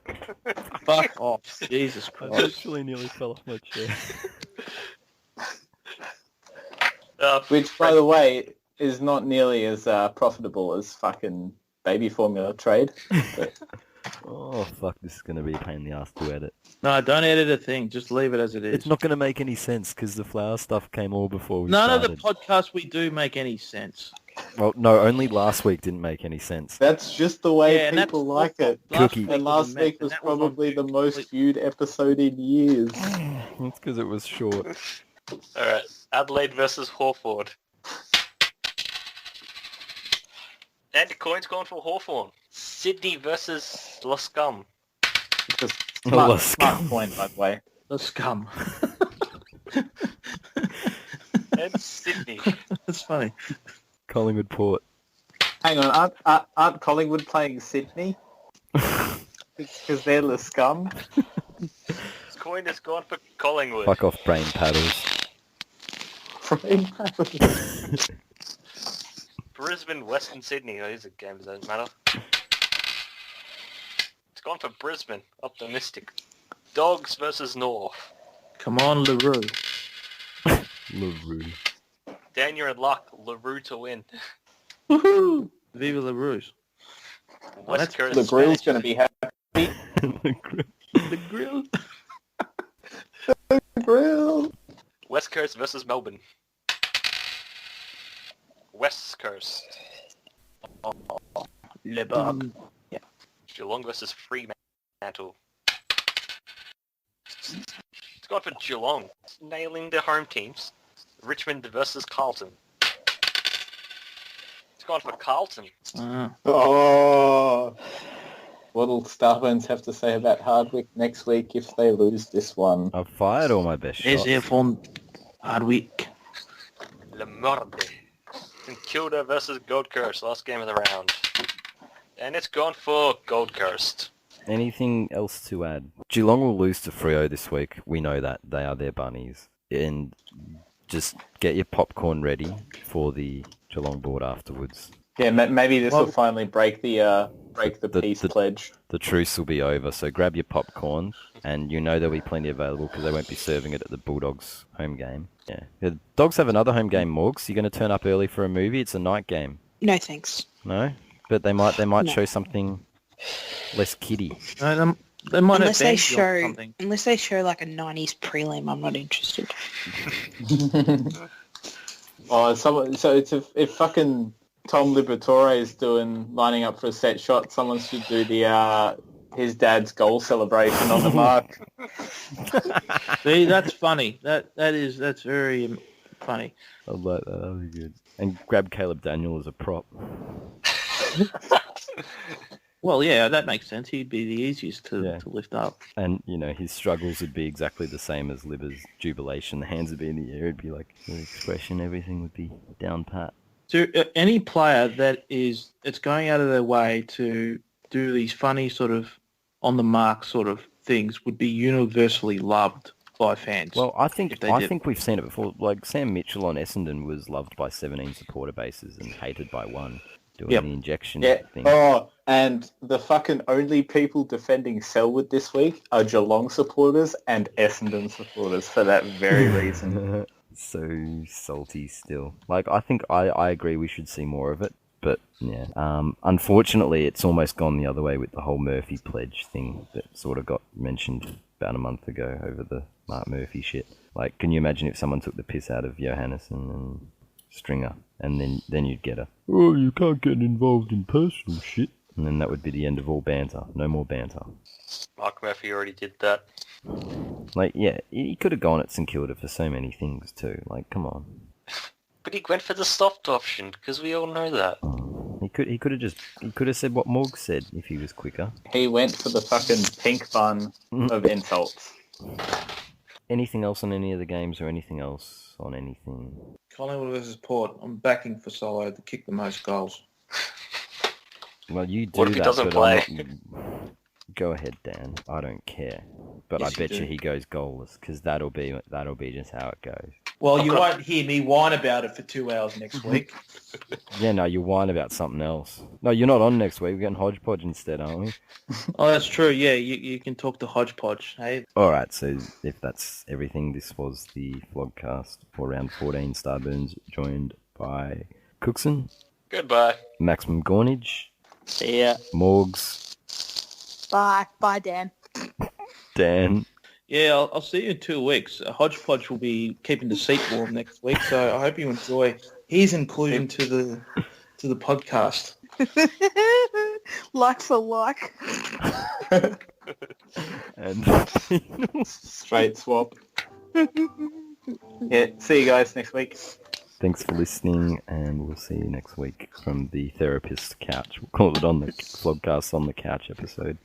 Fuck off. Jesus I Christ. literally nearly fell off my chair. Which, by the way, is not nearly as profitable as fucking baby formula trade. But Oh, fuck, this is going to be a pain in the ass to edit. No, don't edit a thing. Just leave it as it is. It's not going to make any sense because the flower stuff came all before we None started. of the podcasts we do make any sense. Well, no, only last week didn't make any sense. that's just the way Yeah, and people like that's- it. Cookie. And last mess, week and was that on probably the most complete- viewed episode in years. It's because it was short. All right. Adelaide versus Hawthorn. And the coin's going for Hawthorn. Sydney versus Los Scum. Just Lost smart point, by the way. The scum. And Sydney. That's funny. Collingwood Port. Hang on, aren't Collingwood playing Sydney? Because they're the scum. This coin has gone for Collingwood. Fuck off, brain paddles. Brisbane, Western Sydney. Oh, here's a game that doesn't matter. It's gone for Brisbane. Optimistic. Dogs versus North. Come on, LaRue. LaRue. Dan, you're in luck. LaRue to win. Woohoo! Viva LaRue's. West Coast. The grill's going to be happy. The grill. The grill. West Coast versus Melbourne. West Coast. Le Bug. Geelong versus Fremantle. It's gone for Geelong. Nailing their home teams. Richmond versus Carlton. It's gone for Carlton. Oh. What'll Starburns have to say about Hardwick next week if they lose this one? I've fired all my best There's shots. here for Hardwick. Le Morde. St Kilda versus Gold Coast. Last game of the round. And it's gone for Gold Coast. Anything else to add? Geelong will lose to Freo this week. We know that. They are their bunnies. And just get your popcorn ready for the Geelong board afterwards. Yeah, maybe this will finally break the peace the- pledge. The truce will be over, so grab your popcorn, and you know there'll be plenty available because they won't be serving it at the Bulldogs home game. Yeah. The Dogs have another home game, Morgs. You're going to turn up early for a movie? It's a night game. No thanks. No? But they might No. show something less kiddie. No, they might Unless have they Banksy or show, something. unless they show like a '90s prelim, I'm not interested. So if fucking Tom Liberatore is lining up for a set shot, someone should do the his dad's goal celebration on the mark. See, that's funny. That's very funny. I like that. That'll be good. And grab Caleb Daniel as a prop. Well, yeah, that makes sense. He'd be the easiest to lift up. And, his struggles would be exactly the same as Libber's jubilation. The hands would be in the air. It'd be like the expression, everything would be down pat. So any player it's going out of their way to do these funny sort of on-the-mark sort of things would be universally loved by fans. Well, I think we've seen it before. Like, Sam Mitchell on Essendon was loved by 17 supporter bases and hated by one. Doing the injection thing. Oh, and the fucking only people defending Selwood this week are Geelong supporters and Essendon supporters for that very reason. So salty still. Like, I think I agree we should see more of it. But, yeah. Unfortunately, it's almost gone the other way with the whole Murphy pledge thing that sort of got mentioned about a month ago over the Mark Murphy shit. Like, can you imagine if someone took the piss out of Johannesson and Stringer, and then you'd get oh, you can't get involved in personal shit. And then that would be the end of all banter. No more banter. Mark Murphy already did that. Like, yeah, he could have gone at St Kilda for so many things too. Like, come on. But he went for the soft option, because we all know that. He could have said what Morg said if he was quicker. He went for the fucking pink bun of insults. Anything else on any of the games or anything else on anything? Collingwood versus Port. I'm backing for Solo to kick the most goals. Well, you do What if he that, doesn't but play? Go ahead, Dan. I don't care. But Yes, I bet you you do. he goes goalless, because that'll be just how it goes. Well, you won't hear me whine about it for 2 hours next week. Yeah, no, you whine about something else. No, you're not on next week. We're getting Hodgepodge instead, aren't we? Oh, that's true. Yeah, you can talk to Hodgepodge. Hey, Alright, so if that's everything, this was the vlogcast for round 14. Starburns joined by Cookson, Goodbye. Maximum Gornage, See ya. Morgs, Bye, Dan. Dan, yeah, I'll see you in 2 weeks. Hodgepodge will be keeping the seat warm next week, so I hope you enjoy his inclusion to the podcast. Like for like. and Straight swap. Yeah, see you guys next week. thanks for listening, and we'll see you next week from the therapist's couch. We'll call it on the vlogcast on the couch episode.